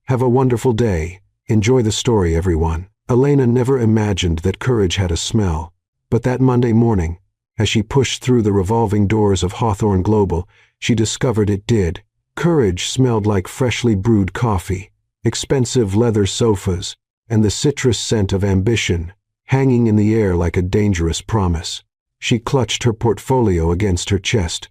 Have a wonderful day. Enjoy the story, everyone." Elena never imagined that courage had a smell, but that Monday morning, as she pushed through the revolving doors of Hawthorne Global, she discovered it did. Courage smelled like freshly brewed coffee, expensive leather sofas, and the citrus scent of ambition, hanging in the air like a dangerous promise. She clutched her portfolio against her chest,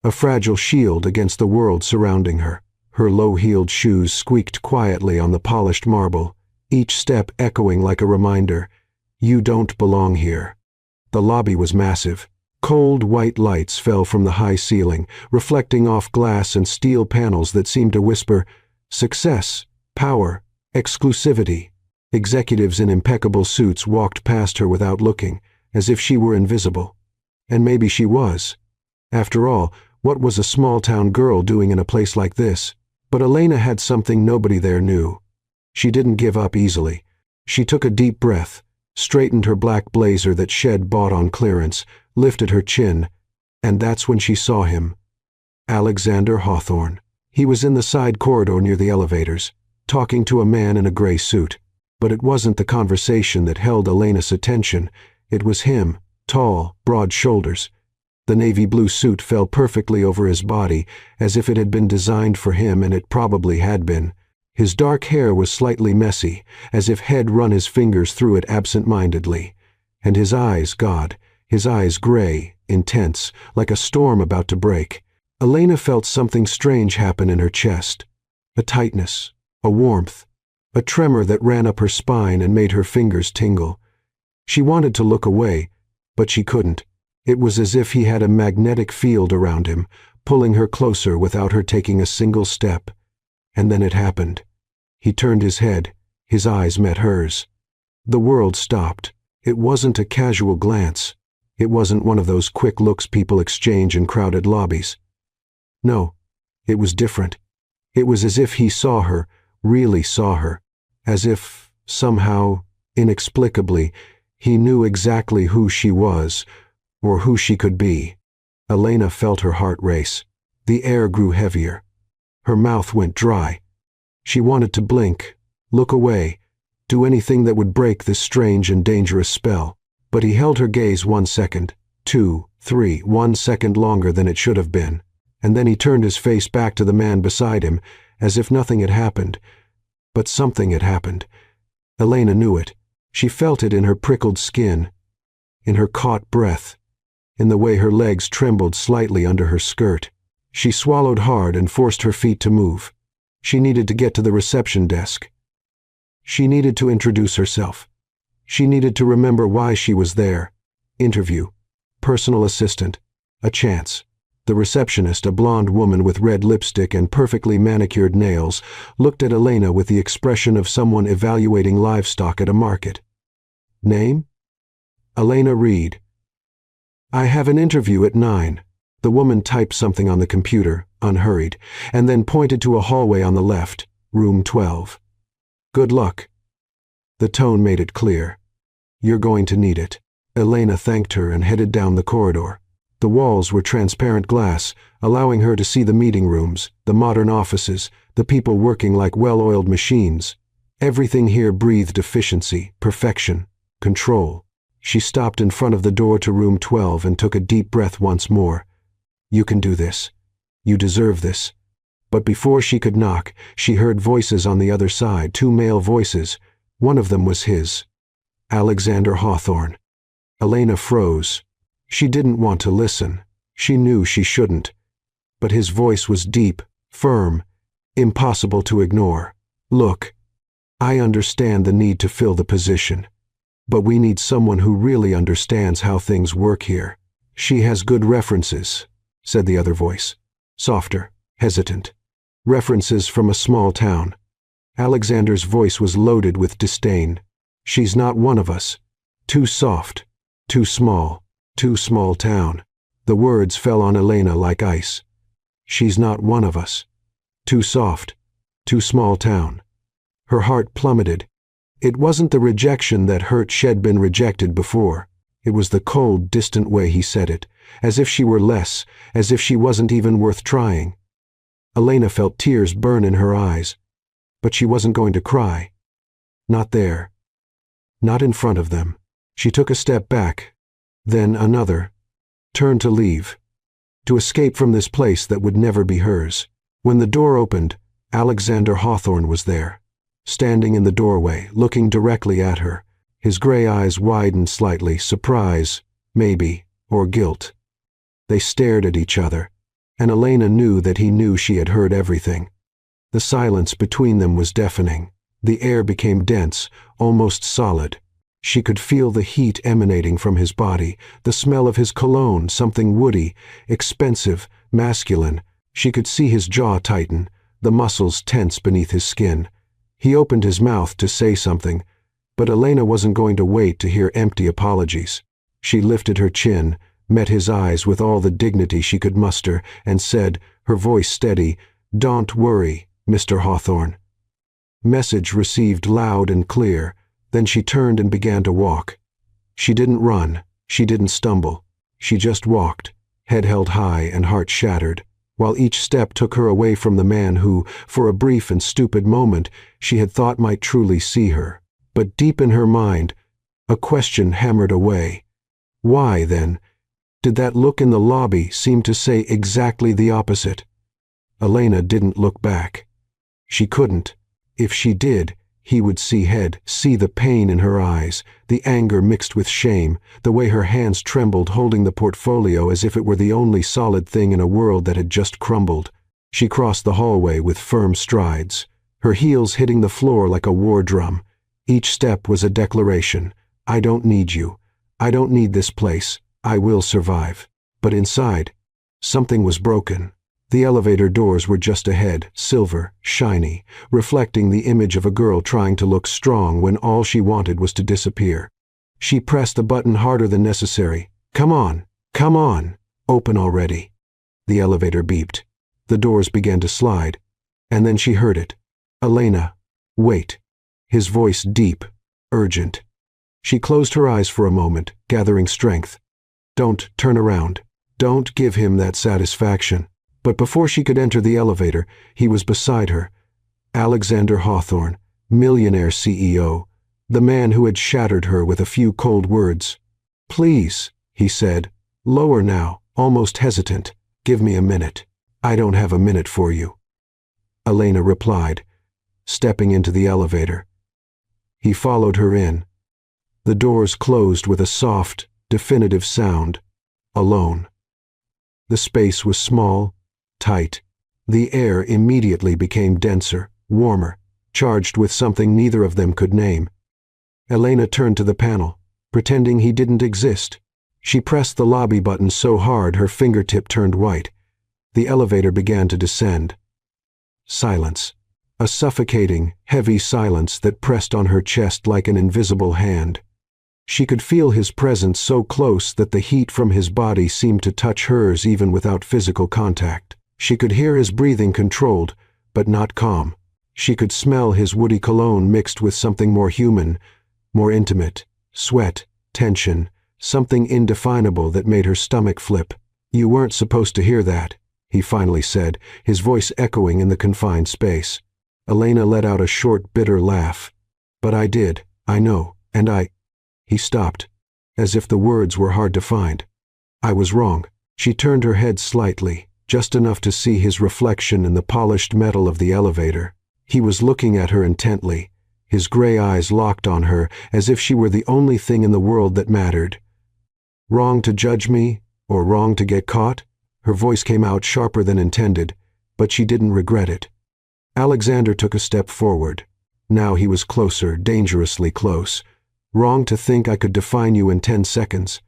a fragile shield against the world surrounding her. Her low-heeled shoes squeaked quietly on the polished marble, each step echoing like a reminder, "You don't belong here." The lobby was massive. Cold white lights fell from the high ceiling, reflecting off glass and steel panels that seemed to whisper, "Success, power, exclusivity." Executives in impeccable suits walked past her without looking, as if she were invisible. And maybe she was. After all, what was a small-town girl doing in a place like this? But Elena had something nobody there knew. She didn't give up easily. She took a deep breath, straightened her black blazer that Shed bought on clearance, lifted her chin, and that's when she saw him. Alexander Hawthorne. He was in the side corridor near the elevators, talking to a man in a gray suit. But it wasn't the conversation that held Elena's attention. It was him, tall, broad shoulders. The navy blue suit fell perfectly over his body, as if it had been designed for him, and it probably had been. His dark hair was slightly messy, as if He'd run his fingers through it absent-mindedly. And his eyes, God, his eyes gray, intense, like a storm about to break. Elena felt something strange happen in her chest. A tightness, a warmth, a tremor that ran up her spine and made her fingers tingle. She wanted to look away, but she couldn't. It was as if he had a magnetic field around him, pulling her closer without her taking a single step. And then it happened. He turned his head. His eyes met hers. The world stopped. It wasn't a casual glance. It wasn't one of those quick looks people exchange in crowded lobbies. No, it was different. It was as if he saw her, really saw her. As if, somehow, inexplicably, he knew exactly who she was, or who she could be. Elena felt her heart race. The air grew heavier. Her mouth went dry. She wanted to blink, look away, do anything that would break this strange and dangerous spell. But he held her gaze 1 second, 2, 3, 1 second longer than it should have been. And then he turned his face back to the man beside him, as if nothing had happened. But something had happened. Elena knew it. She felt it in her prickled skin, in her caught breath, in the way her legs trembled slightly under her skirt. She swallowed hard and forced her feet to move. She needed to get to the reception desk. She needed to introduce herself. She needed to remember why she was there. Interview. Personal assistant. A chance. The receptionist, a blonde woman with red lipstick and perfectly manicured nails, looked at Elena with the expression of someone evaluating livestock at a market. Name? Elena Reed. I have an interview at 9. The woman typed something on the computer, unhurried, and then pointed to a hallway on the left, room 12. Good luck. The tone made it clear. You're going to need it. Elena thanked her and headed down the corridor. The walls were transparent glass, allowing her to see the meeting rooms, the modern offices, the people working like well-oiled machines. Everything here breathed efficiency, perfection, control. She stopped in front of the door to room 12 and took a deep breath once more. You can do this. You deserve this. But before she could knock, she heard voices on the other side, 2 male voices. One of them was his. Alexander Hawthorne. Elena froze. She didn't want to listen. She knew she shouldn't. But his voice was deep, firm, impossible to ignore. Look, I understand the need to fill the position. But we need someone who really understands how things work here. She has good references, said the other voice. Softer, hesitant. References from a small town. Alexander's voice was loaded with disdain. She's not one of us. Too soft. Too small. Too small town. The words fell on Elena like ice. She's not one of us. Too soft. Too small town. Her heart plummeted. It wasn't the rejection that hurt she'd been rejected before. It was the cold, distant way he said it, as if she were less, as if she wasn't even worth trying. Elena felt tears burn in her eyes. But she wasn't going to cry. Not there. Not in front of them. She took a step back, then another, turned to leave, to escape from this place that would never be hers. When the door opened, Alexander Hawthorne was there, standing in the doorway, looking directly at her. His gray eyes widened slightly, surprise, maybe, or guilt. They stared at each other, and Elena knew that he knew she had heard everything. The silence between them was deafening. The air became dense, almost solid. She could feel the heat emanating from his body, the smell of his cologne, something woody, expensive, masculine. She could see his jaw tighten, the muscles tense beneath his skin. He opened his mouth to say something, but Elena wasn't going to wait to hear empty apologies. She lifted her chin, met his eyes with all the dignity she could muster, and said, her voice steady, "Don't worry, Mr. Hawthorne." Message received loud and clear. Then she turned and began to walk. She didn't run. She didn't stumble. She just walked, head held high and heart shattered, while each step took her away from the man who, for a brief and stupid moment, she had thought might truly see her. But deep in her mind, a question hammered away. Why, then, did that look in the lobby seem to say exactly the opposite? Elena didn't look back. She couldn't. If she did, he would see the pain in her eyes, the anger mixed with shame, the way her hands trembled holding the portfolio as if it were the only solid thing in a world that had just crumbled. She crossed the hallway with firm strides, her heels hitting the floor like a war drum. Each step was a declaration. I don't need you. I don't need this place. I will survive. But inside, something was broken. The elevator doors were just ahead, silver, shiny, reflecting the image of a girl trying to look strong when all she wanted was to disappear. She pressed the button harder than necessary. Come on, come on, open already. The elevator beeped. The doors began to slide. And then she heard it. Elena, wait. His voice deep, urgent. She closed her eyes for a moment, gathering strength. Don't turn around. Don't give him that satisfaction. But before she could enter the elevator, he was beside her. Alexander Hawthorne, Millionaire CEO, the man who had shattered her with a few cold words. Please, he said, lower now, almost hesitant. Give me a minute. I don't have a minute for you. Elena replied, stepping into the elevator. He followed her in. The doors closed with a soft, definitive sound. Alone. The space was small, tight. The air immediately became denser, warmer, charged with something neither of them could name. Elena turned to the panel, pretending he didn't exist. She pressed the lobby button so hard her fingertip turned white. The elevator began to descend. Silence. A suffocating, heavy silence that pressed on her chest like an invisible hand. She could feel his presence so close that the heat from his body seemed to touch hers even without physical contact. She could hear his breathing controlled, but not calm. She could smell his woody cologne mixed with something more human, more intimate, sweat, tension, something indefinable that made her stomach flip. You weren't supposed to hear that, he finally said, his voice echoing in the confined space. Elena let out a short, bitter laugh. But I did, I know, and He stopped, as if the words were hard to find. I was wrong. She turned her head slightly, just enough to see his reflection in the polished metal of the elevator. He was looking at her intently, his gray eyes locked on her as if she were the only thing in the world that mattered. Wrong to judge me, or wrong to get caught? Her voice came out sharper than intended, but she didn't regret it. Alexander took a step forward. Now he was closer, dangerously close. Wrong to think I could define you in 10 seconds.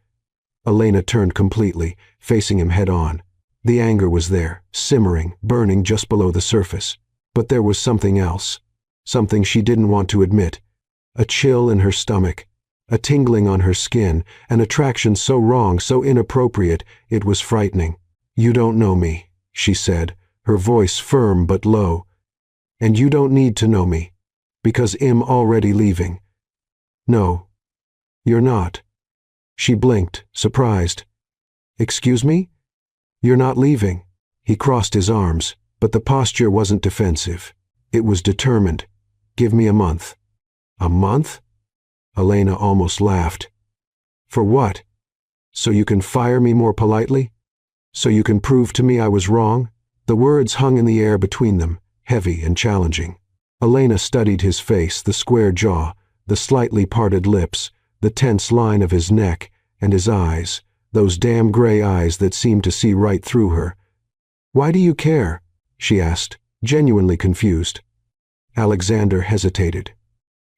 Elena turned completely, facing him head-on. The anger was there, simmering, burning just below the surface. But there was something else. Something she didn't want to admit. A chill in her stomach, a tingling on her skin, an attraction so wrong, so inappropriate, it was frightening. You don't know me, she said, her voice firm but low. And you don't need to know me, because I'm already leaving. No, you're not. She blinked, surprised. Excuse me? You're not leaving. He crossed his arms, but the posture wasn't defensive. It was determined. Give me a month. A month? Elena almost laughed. For what? So you can fire me more politely? So you can prove to me I was wrong? The words hung in the air between them, heavy and challenging. Elena studied his face, the square jaw, the slightly parted lips, the tense line of his neck, and his eyes, those damn gray eyes that seemed to see right through her. Why do you care? She asked, genuinely confused. Alexander hesitated.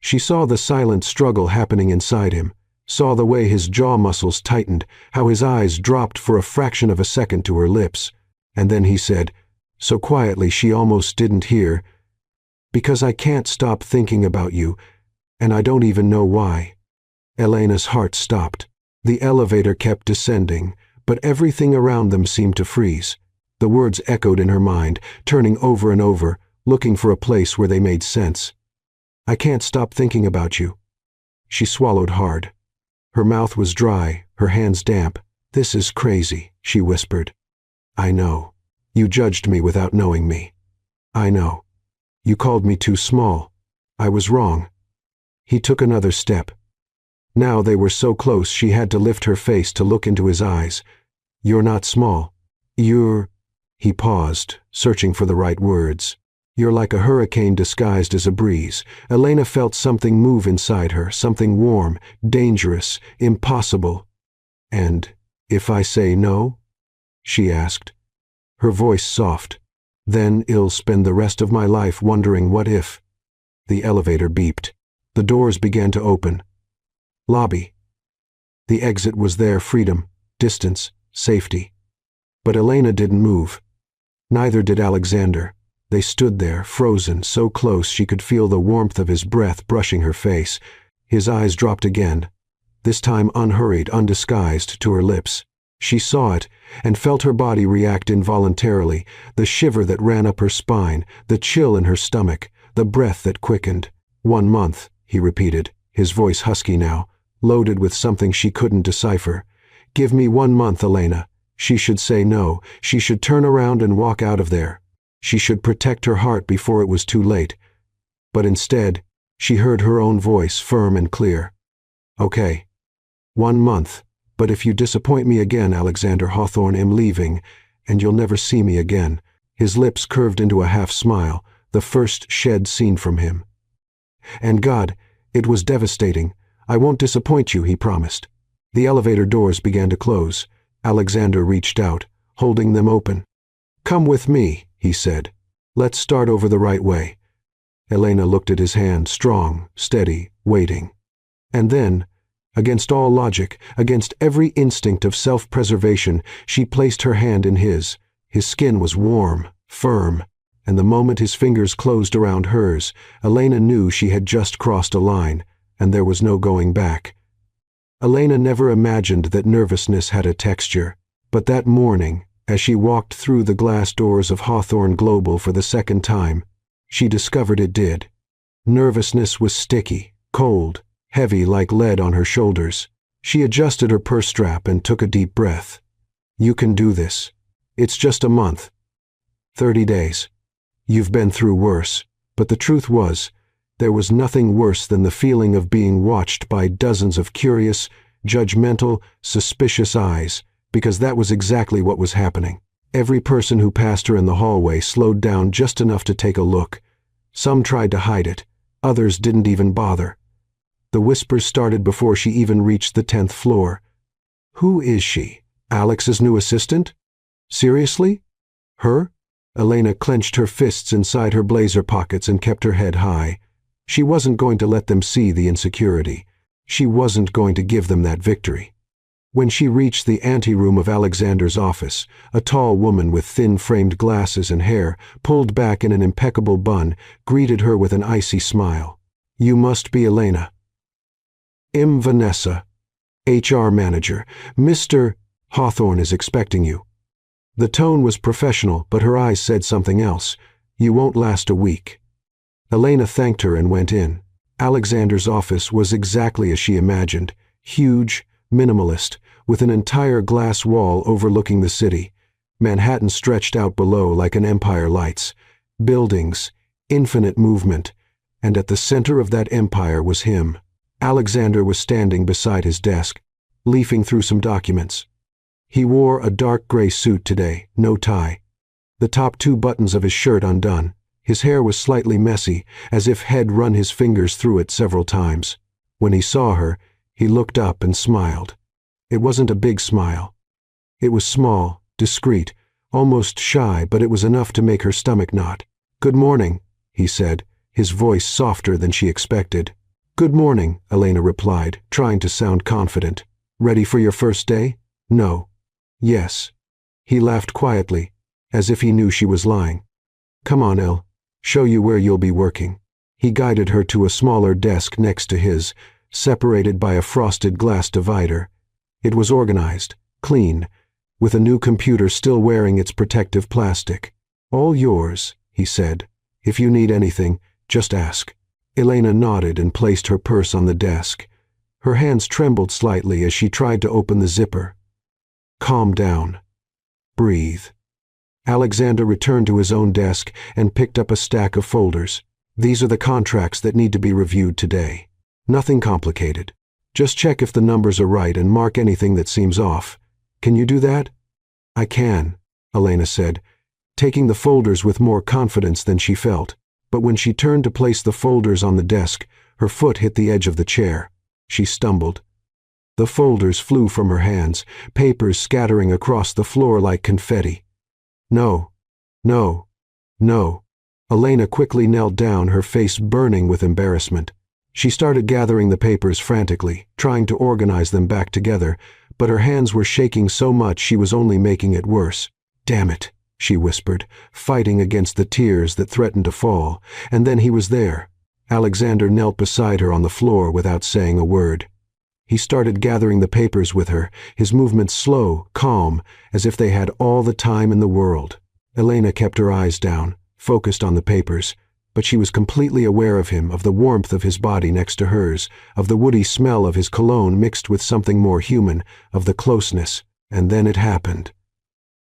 She saw the silent struggle happening inside him, saw the way his jaw muscles tightened, how his eyes dropped for a fraction of a second to her lips, and then he said, so quietly she almost didn't hear, because I can't stop thinking about you, and I don't even know why. Elena's heart stopped. The elevator kept descending, but everything around them seemed to freeze. The words echoed in her mind, turning over and over, looking for a place where they made sense. I can't stop thinking about you. She swallowed hard. Her mouth was dry, her hands damp. This is crazy, she whispered. I know. You judged me without knowing me. I know. You called me too small. I was wrong. He took another step. Now they were so close she had to lift her face to look into his eyes. You're not small. You're... He paused, searching for the right words. You're like a hurricane disguised as a breeze. Elena felt something move inside her, something warm, dangerous, impossible. And if I say no? She asked. Her voice soft. Then I'll spend the rest of my life wondering what if. The elevator beeped. The doors began to open. Lobby. The exit was there, freedom, distance, safety. But Elena didn't move. Neither did Alexander. They stood there, frozen, so close she could feel the warmth of his breath brushing her face. His eyes dropped again, this time unhurried, undisguised, to her lips. She saw it, and felt her body react involuntarily, the shiver that ran up her spine, the chill in her stomach, the breath that quickened. 1 month, he repeated, his voice husky now, loaded with something she couldn't decipher. Give me 1 month, Elena. She should say no. She should turn around and walk out of there. She should protect her heart before it was too late. But instead, she heard her own voice, firm and clear. Okay. 1 month. But if you disappoint me again, Alexander Hawthorne, I'm leaving, and you'll never see me again. His lips curved into a half smile, the first shed seen from him. And God, it was devastating. I won't disappoint you, he promised. The elevator doors began to close. Alexander reached out, holding them open. Come with me, he said. Let's start over the right way. Elena looked at his hand, strong, steady, waiting. And then, against all logic, against every instinct of self-preservation, she placed her hand in his. His skin was warm, firm, and the moment his fingers closed around hers, Elena knew she had just crossed a line, and there was no going back. Elena never imagined that nervousness had a texture, but that morning, as she walked through the glass doors of Hawthorne Global for the second time, she discovered it did. Nervousness was sticky, cold, heavy like lead on her shoulders. She adjusted her purse strap and took a deep breath. You can do this. It's just a month. 30 days. You've been through worse, but the truth was, there was nothing worse than the feeling of being watched by dozens of curious, judgmental, suspicious eyes, because that was exactly what was happening. Every person who passed her in the hallway slowed down just enough to take a look. Some tried to hide it, others didn't even bother. The whispers started before she even reached the 10th floor. Who is she? Alex's new assistant? Seriously? Her? Elena clenched her fists inside her blazer pockets and kept her head high. She wasn't going to let them see the insecurity. She wasn't going to give them that victory. When she reached the anteroom of Alexander's office, a tall woman with thin-framed glasses and hair, pulled back in an impeccable bun, greeted her with an icy smile. You must be Elena. I'm Vanessa, HR manager. Mr. Hawthorne is expecting you. The tone was professional, but her eyes said something else. You won't last a week. Elena thanked her and went in. Alexander's office was exactly as she imagined, huge, minimalist, with an entire glass wall overlooking the city. Manhattan stretched out below like an empire lights. Buildings, infinite movement, and at the center of that empire was him. Alexander was standing beside his desk, leafing through some documents. He wore a dark gray suit today, no tie. The top 2 buttons of his shirt undone. His hair was slightly messy, as if He'd run his fingers through it several times. When he saw her, he looked up and smiled. It wasn't a big smile. It was small, discreet, almost shy, but it was enough to make her stomach knot. "Good morning," he said, his voice softer than she expected. "Good morning," Elena replied, trying to sound confident. "Ready for your first day?" "No." "Yes." He laughed quietly, as if he knew she was lying. "Come on, El. Show you where you'll be working." He guided her to a smaller desk next to his, separated by a frosted glass divider. It was organized, clean, with a new computer still wearing its protective plastic. "All yours," he said. "If you need anything, just ask." Elena nodded and placed her purse on the desk. Her hands trembled slightly as she tried to open the zipper. "Calm down. Breathe." Alexander returned to his own desk and picked up a stack of folders. "These are the contracts that need to be reviewed today. Nothing complicated. Just check if the numbers are right and mark anything that seems off. Can you do that?" "I can," Elena said, taking the folders with more confidence than she felt. But when she turned to place the folders on the desk, her foot hit the edge of the chair. She stumbled. The folders flew from her hands, papers scattering across the floor like confetti. "No, no, no." Elena quickly knelt down, her face burning with embarrassment. She started gathering the papers frantically, trying to organize them back together, but her hands were shaking so much she was only making it worse. "Damn it," she whispered, fighting against the tears that threatened to fall, and then he was there. Alexander knelt beside her on the floor without saying a word. He started gathering the papers with her, his movements slow, calm, as if they had all the time in the world. Elena kept her eyes down, focused on the papers, but she was completely aware of him, of the warmth of his body next to hers, of the woody smell of his cologne mixed with something more human, of the closeness, and then it happened.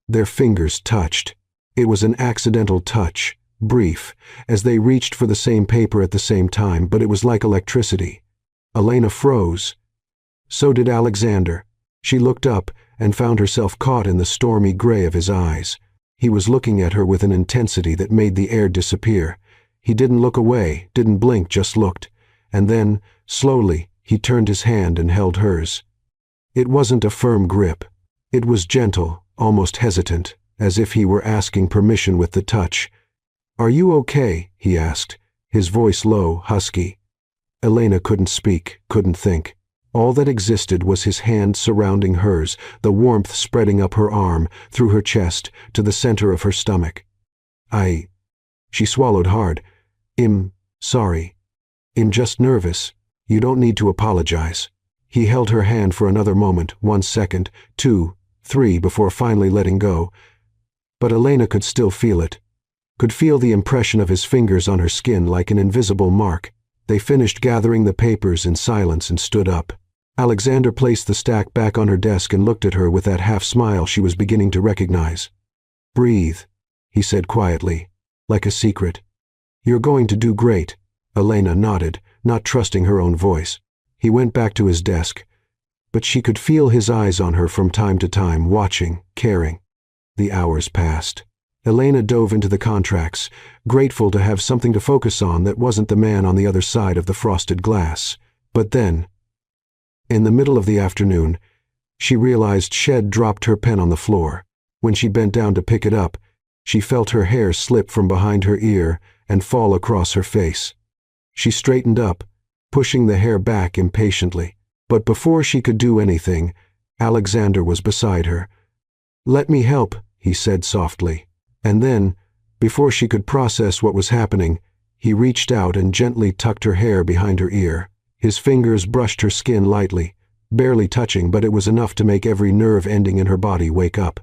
Their fingers touched. It was an accidental touch, brief, as they reached for the same paper at the same time, but it was like electricity. Elena froze. So did Alexander. She looked up and found herself caught in the stormy gray of his eyes. He was looking at her with an intensity that made the air disappear. He didn't look away, didn't blink, just looked. And then, slowly, he turned his hand and held hers. It wasn't a firm grip. It was gentle, almost hesitant, as if he were asking permission with the touch. "Are you okay?" he asked, his voice low, husky. Elena couldn't speak, couldn't think. All that existed was his hand surrounding hers, the warmth spreading up her arm, through her chest, to the center of her stomach. She swallowed hard. Sorry. I'm just nervous. You don't need to apologize." He held her hand for another moment, 1 second, 2, 3, before finally letting go. But Elena could still feel it. Could feel the impression of his fingers on her skin like an invisible mark. They finished gathering the papers in silence and stood up. Alexander placed the stack back on her desk and looked at her with that half-smile she was beginning to recognize. "Breathe," he said quietly, like a secret. "You're going to do great." Elena nodded, not trusting her own voice. He went back to his desk, but she could feel his eyes on her from time to time, watching, caring. The hours passed. Elena dove into the contracts, grateful to have something to focus on that wasn't the man on the other side of the frosted glass. But then, in the middle of the afternoon, she realized she'd dropped her pen on the floor. When she bent down to pick it up, she felt her hair slip from behind her ear and fall across her face. She straightened up, pushing the hair back impatiently. But before she could do anything, Alexander was beside her. "Let me help," he said softly. And then, before she could process what was happening, he reached out and gently tucked her hair behind her ear. His fingers brushed her skin lightly, barely touching, but it was enough to make every nerve ending in her body wake up.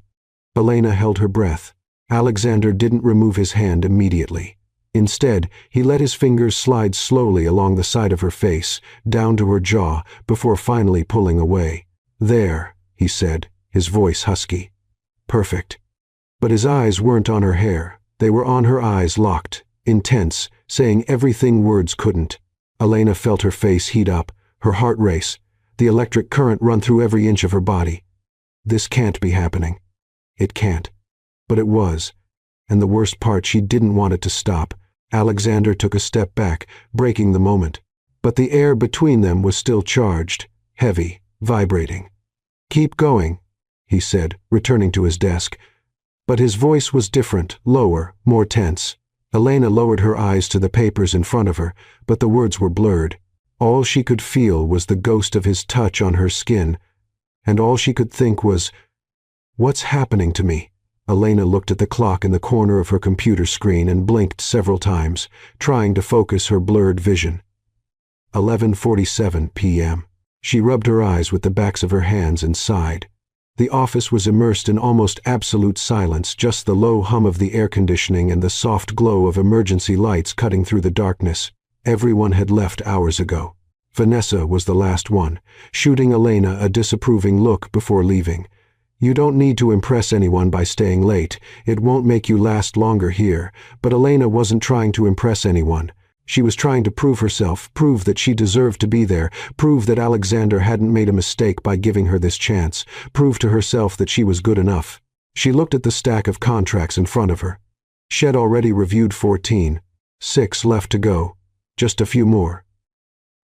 Elena held her breath. Alexander didn't remove his hand immediately. Instead, he let his fingers slide slowly along the side of her face, down to her jaw, before finally pulling away. "There," he said, his voice husky. "Perfect." But his eyes weren't on her hair. They were on her eyes, locked, intense, saying everything words couldn't. Elena felt her face heat up, her heart race, the electric current run through every inch of her body. This can't be happening. It can't. But it was. And the worst part, she didn't want it to stop. Alexander took a step back, breaking the moment. But the air between them was still charged, heavy, vibrating. "Keep going," he said, returning to his desk. But his voice was different, lower, more tense. Elena lowered her eyes to the papers in front of her, but the words were blurred. All she could feel was the ghost of his touch on her skin, and all she could think was, "What's happening to me?" Elena looked at the clock in the corner of her computer screen and blinked several times, trying to focus her blurred vision. 11:47 p.m. She rubbed her eyes with the backs of her hands and sighed. The office was immersed in almost absolute silence, just the low hum of the air conditioning and the soft glow of emergency lights cutting through the darkness. Everyone had left hours ago. Vanessa was the last one, shooting Elena a disapproving look before leaving. "You don't need to impress anyone by staying late. It won't make you last longer here." But Elena wasn't trying to impress anyone. She was trying to prove herself, prove that she deserved to be there, prove that Alexander hadn't made a mistake by giving her this chance, prove to herself that she was good enough. She looked at the stack of contracts in front of her. She'd already reviewed 14. 6 left to go. Just a few more.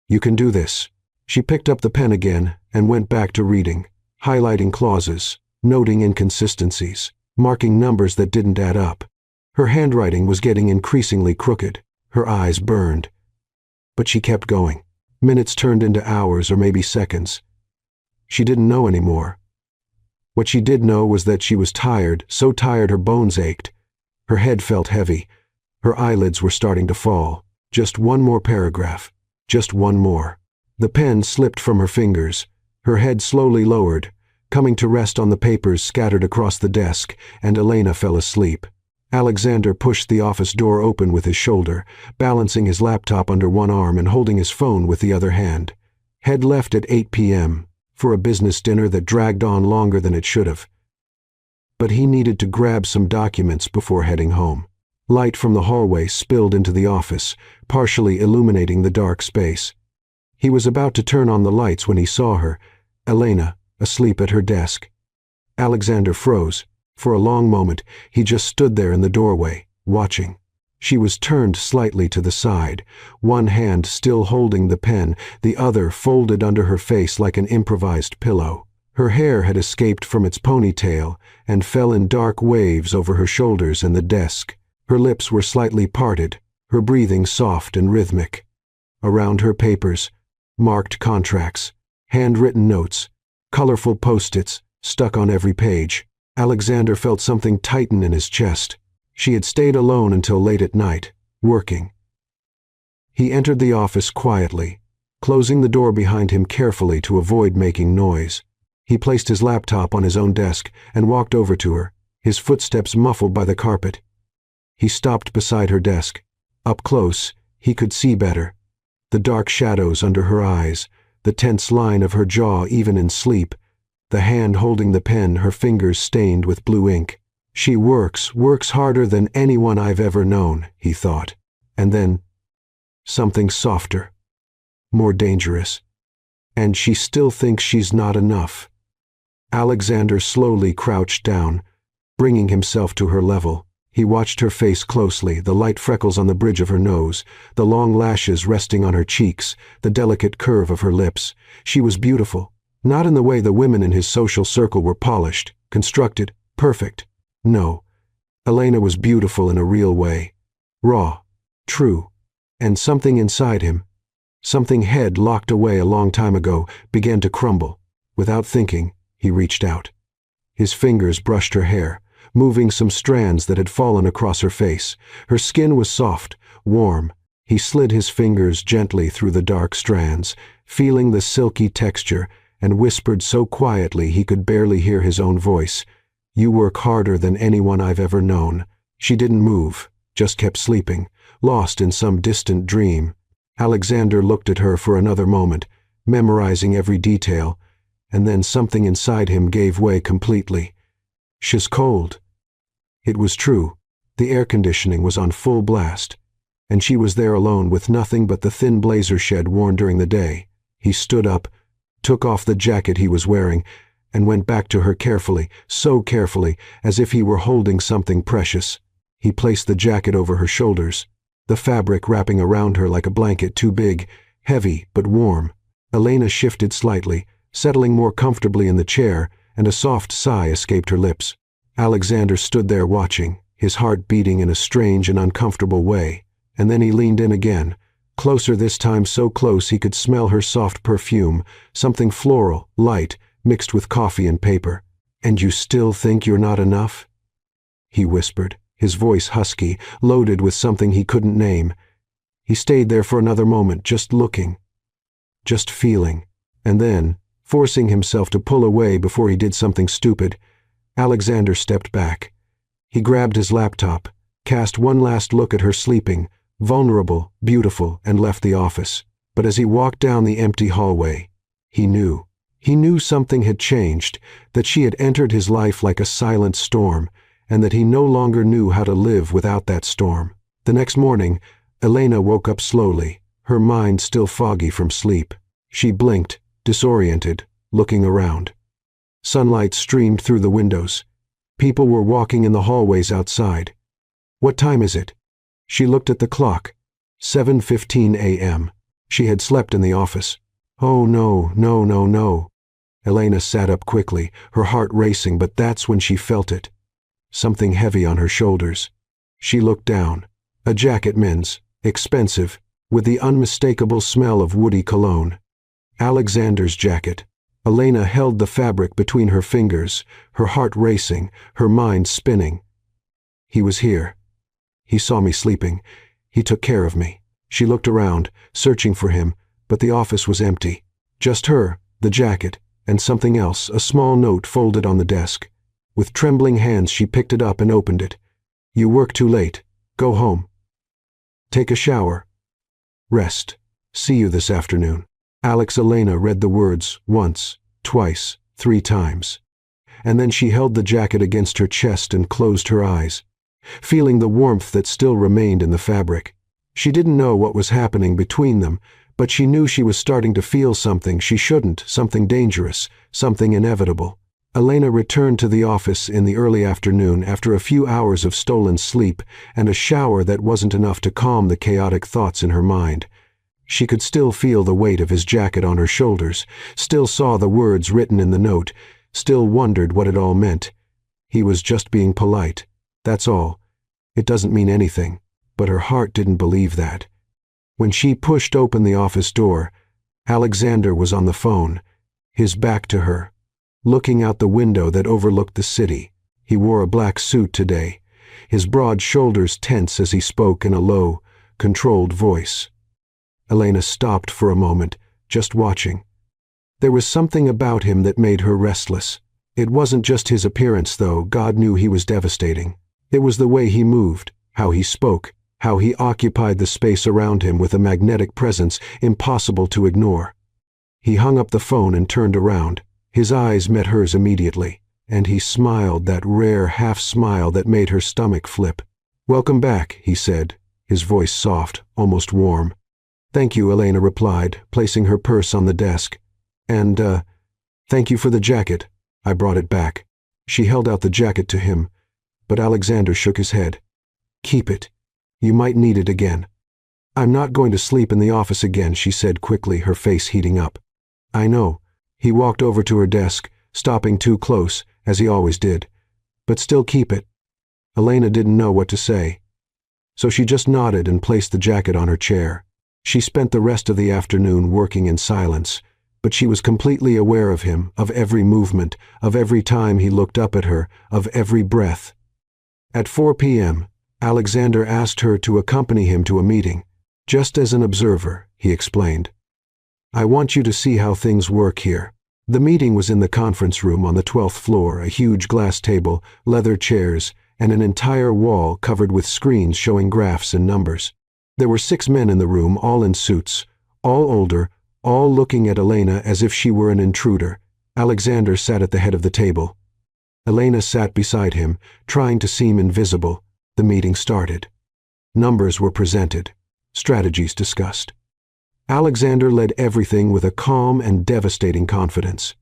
"You can do this." She picked up the pen again and went back to reading, highlighting clauses, noting inconsistencies, marking numbers that didn't add up. Her handwriting was getting increasingly crooked. Her eyes burned. But she kept going. Minutes turned into hours or maybe seconds. She didn't know anymore. What she did know was that she was tired, so tired her bones ached. Her head felt heavy. Her eyelids were starting to fall. Just one more paragraph. Just one more. The pen slipped from her fingers. Her head slowly lowered, coming to rest on the papers scattered across the desk, and Elena fell asleep. Alexander pushed the office door open with his shoulder, balancing his laptop under one arm and holding his phone with the other hand. Had left at 8 p.m. for a business dinner that dragged on longer than it should have. But he needed to grab some documents before heading home. Light from the hallway spilled into the office, partially illuminating the dark space. He was about to turn on the lights when he saw her, Elena, asleep at her desk. Alexander froze. For a long moment, he just stood there in the doorway, watching. She was turned slightly to the side, one hand still holding the pen, the other folded under her face like an improvised pillow. Her hair had escaped from its ponytail and fell in dark waves over her shoulders and the desk. Her lips were slightly parted, her breathing soft and rhythmic. Around her papers, marked contracts, handwritten notes, colorful post-its stuck on every page. Alexander felt something tighten in his chest. She had stayed alone until late at night, working. He entered the office quietly, closing the door behind him carefully to avoid making noise. He placed his laptop on his own desk and walked over to her, his footsteps muffled by the carpet. He stopped beside her desk. Up close, he could see better. The dark shadows under her eyes, the tense line of her jaw even in sleep, the hand holding the pen, her fingers stained with blue ink. "She works harder than anyone I've ever known," he thought. And then, something softer, more dangerous. "And she still thinks she's not enough." Alexander slowly crouched down, bringing himself to her level. He watched her face closely, the light freckles on the bridge of her nose, the long lashes resting on her cheeks, the delicate curve of her lips. She was beautiful. Not in the way the women in his social circle were polished, constructed, perfect. No, Elena was beautiful in a real way. Raw, true, and something inside him, something head locked away a long time ago, began to crumble. Without thinking, he reached out. His fingers brushed her hair, moving some strands that had fallen across her face. Her skin was soft, warm. He slid his fingers gently through the dark strands, feeling the silky texture, and whispered so quietly he could barely hear his own voice. "You work harder than anyone I've ever known." She didn't move, just kept sleeping, lost in some distant dream. Alexander looked at her for another moment, memorizing every detail, and then something inside him gave way completely. "She's cold." It was true. The air conditioning was on full blast. and she was there alone with nothing but the thin blazer shed worn during the day. He stood up, took off the jacket he was wearing, and went back to her carefully, so carefully, as if he were holding something precious. He placed the jacket over her shoulders, the fabric wrapping around her like a blanket too big, heavy but warm. Elena shifted slightly, settling more comfortably in the chair, and a soft sigh escaped her lips. Alexander stood there watching, his heart beating in a strange and uncomfortable way, and then he leaned in again, closer this time, so close he could smell her soft perfume, something floral, light, mixed with coffee and paper. "And you still think you're not enough?" he whispered, his voice husky, loaded with something he couldn't name. He stayed there for another moment, just looking, just feeling, and then, forcing himself to pull away before he did something stupid, Alexander stepped back. He grabbed his laptop, cast one last look at her sleeping, vulnerable, beautiful, and left the office. But as he walked down the empty hallway, he knew. He knew something had changed, that she had entered his life like a silent storm, and that he no longer knew how to live without that storm. The next morning, Elena woke up slowly, her mind still foggy from sleep. She blinked, disoriented, looking around. Sunlight streamed through the windows. People were walking in the hallways outside. "What time is it?" She looked at the clock. 7:15 a.m. She had slept in the office. Oh no, no, no, no. Elena sat up quickly, her heart racing, but that's when she felt it. Something heavy on her shoulders. She looked down. A jacket, men's, expensive, with the unmistakable smell of woody cologne. Alexander's jacket. Elena held the fabric between her fingers, her heart racing, her mind spinning. He was here. He saw me sleeping. He took care of me. She looked around, searching for him, but the office was empty. Just her, the jacket, and something else, a small note folded on the desk. With trembling hands she picked it up and opened it. "You work too late. Go home. Take a shower. Rest. See you this afternoon." Elena read the words once, twice, 3 times. And then she held the jacket against her chest and closed her eyes, feeling the warmth that still remained in the fabric. She didn't know what was happening between them, but she knew she was starting to feel something she shouldn't, something dangerous, something inevitable. Elena returned to the office in the early afternoon after a few hours of stolen sleep and a shower that wasn't enough to calm the chaotic thoughts in her mind. She could still feel the weight of his jacket on her shoulders, still saw the words written in the note, still wondered what it all meant. He was just being polite. That's all. It doesn't mean anything. But her heart didn't believe that. When she pushed open the office door, Alexander was on the phone, his back to her, looking out the window that overlooked the city. He wore a black suit today, his broad shoulders tense as he spoke in a low, controlled voice. Elena stopped for a moment, just watching. There was something about him that made her restless. It wasn't just his appearance, though. God knew he was devastating. It was the way he moved, how he spoke, how he occupied the space around him with a magnetic presence impossible to ignore. He hung up the phone and turned around. His eyes met hers immediately, and he smiled, that rare half-smile that made her stomach flip. "Welcome back," he said, his voice soft, almost warm. "Thank you," Elena replied, placing her purse on the desk. "And, thank you for the jacket. I brought it back." She held out the jacket to him, but Alexander shook his head. "Keep it. You might need it again." "I'm not going to sleep in the office again," she said quickly, her face heating up. "I know." He walked over to her desk, stopping too close, as he always did. "But still keep it." Elena didn't know what to say, so she just nodded and placed the jacket on her chair. She spent the rest of the afternoon working in silence, but she was completely aware of him, of every movement, of every time he looked up at her, of every breath. At 4 p.m., Alexander asked her to accompany him to a meeting. "Just as an observer," he explained. "I want you to see how things work here." The meeting was in the conference room on the 12th floor, a huge glass table, leather chairs, and an entire wall covered with screens showing graphs and numbers. There were 6 men in the room, all in suits, all older, all looking at Elena as if she were an intruder. Alexander sat at the head of the table. Elena sat beside him, trying to seem invisible. The meeting started. Numbers were presented. strategies discussed. Alexander led everything with a calm and devastating confidence.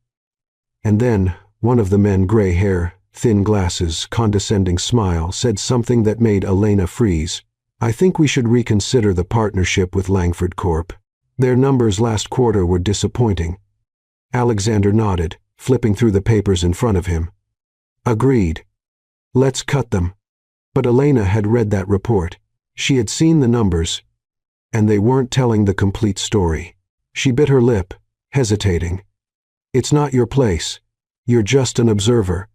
And then, one of the men, gray hair, thin glasses, condescending smile, said something that made Elena freeze. "I think we should reconsider the partnership with Langford Corp. Their numbers last quarter were disappointing." Alexander nodded, flipping through the papers in front of him. "Agreed. Let's cut them." But Elena had read that report. She had seen the numbers, and they weren't telling the complete story. She bit her lip, hesitating. "It's not your place. You're just an observer.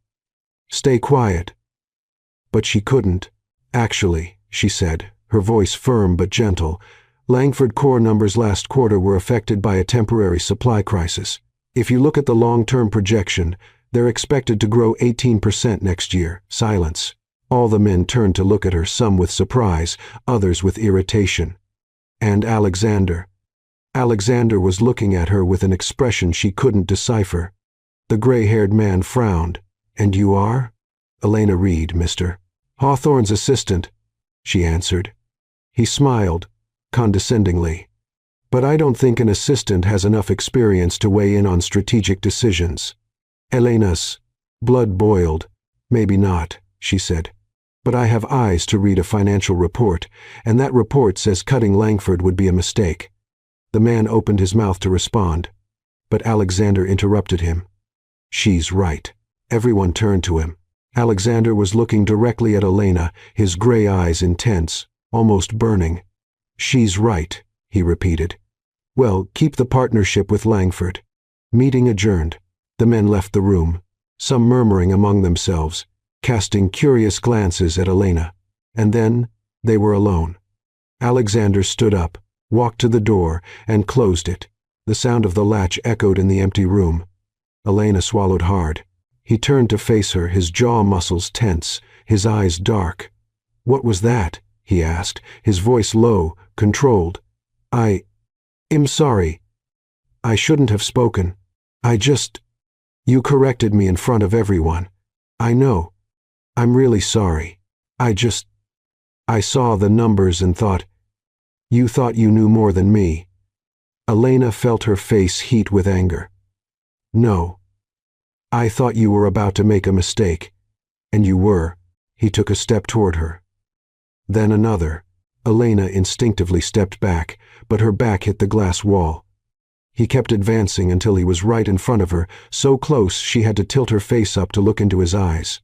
Stay quiet." But she couldn't. "Actually," she said, her voice firm but gentle, "Langford core numbers last quarter were affected by a temporary supply crisis. If you look at the long-term projection, they're expected to grow 18% next year." Silence. All the men turned to look at her, some with surprise, others with irritation. And Alexander. Alexander was looking at her with an expression she couldn't decipher. The gray-haired man frowned. "And you are?" "Elena Reed, Mr. Hawthorne's assistant," she answered. He smiled, condescendingly. "But I don't think an assistant has enough experience to weigh in on strategic decisions." Elena's blood boiled. "Maybe not," she said. "But I have eyes to read a financial report, and that report says cutting Langford would be a mistake." The man opened his mouth to respond, but Alexander interrupted him. "She's right." Everyone turned to him. Alexander was looking directly at Elena, his gray eyes intense, almost burning. "She's right," he repeated. "Well, keep the partnership with Langford." Meeting adjourned. The men left the room, some murmuring among themselves, casting curious glances at Elena. And then they were alone. Alexander stood up, walked to the door, and closed it. The sound of the latch echoed in the empty room. Elena swallowed hard. He turned to face her, his jaw muscles tense, his eyes dark. "What was that?" he asked, his voice low, controlled. I'm sorry. I shouldn't have spoken. You corrected me in front of everyone. I know. I'm really sorry. I saw the numbers and thought, you thought you knew more than me." Elena felt her face heat with anger. "No. I thought you were about to make a mistake. And you were." He took a step toward her. Then another. Elena instinctively stepped back, but her back hit the glass wall. He kept advancing until he was right in front of her, so close she had to tilt her face up to look into his eyes.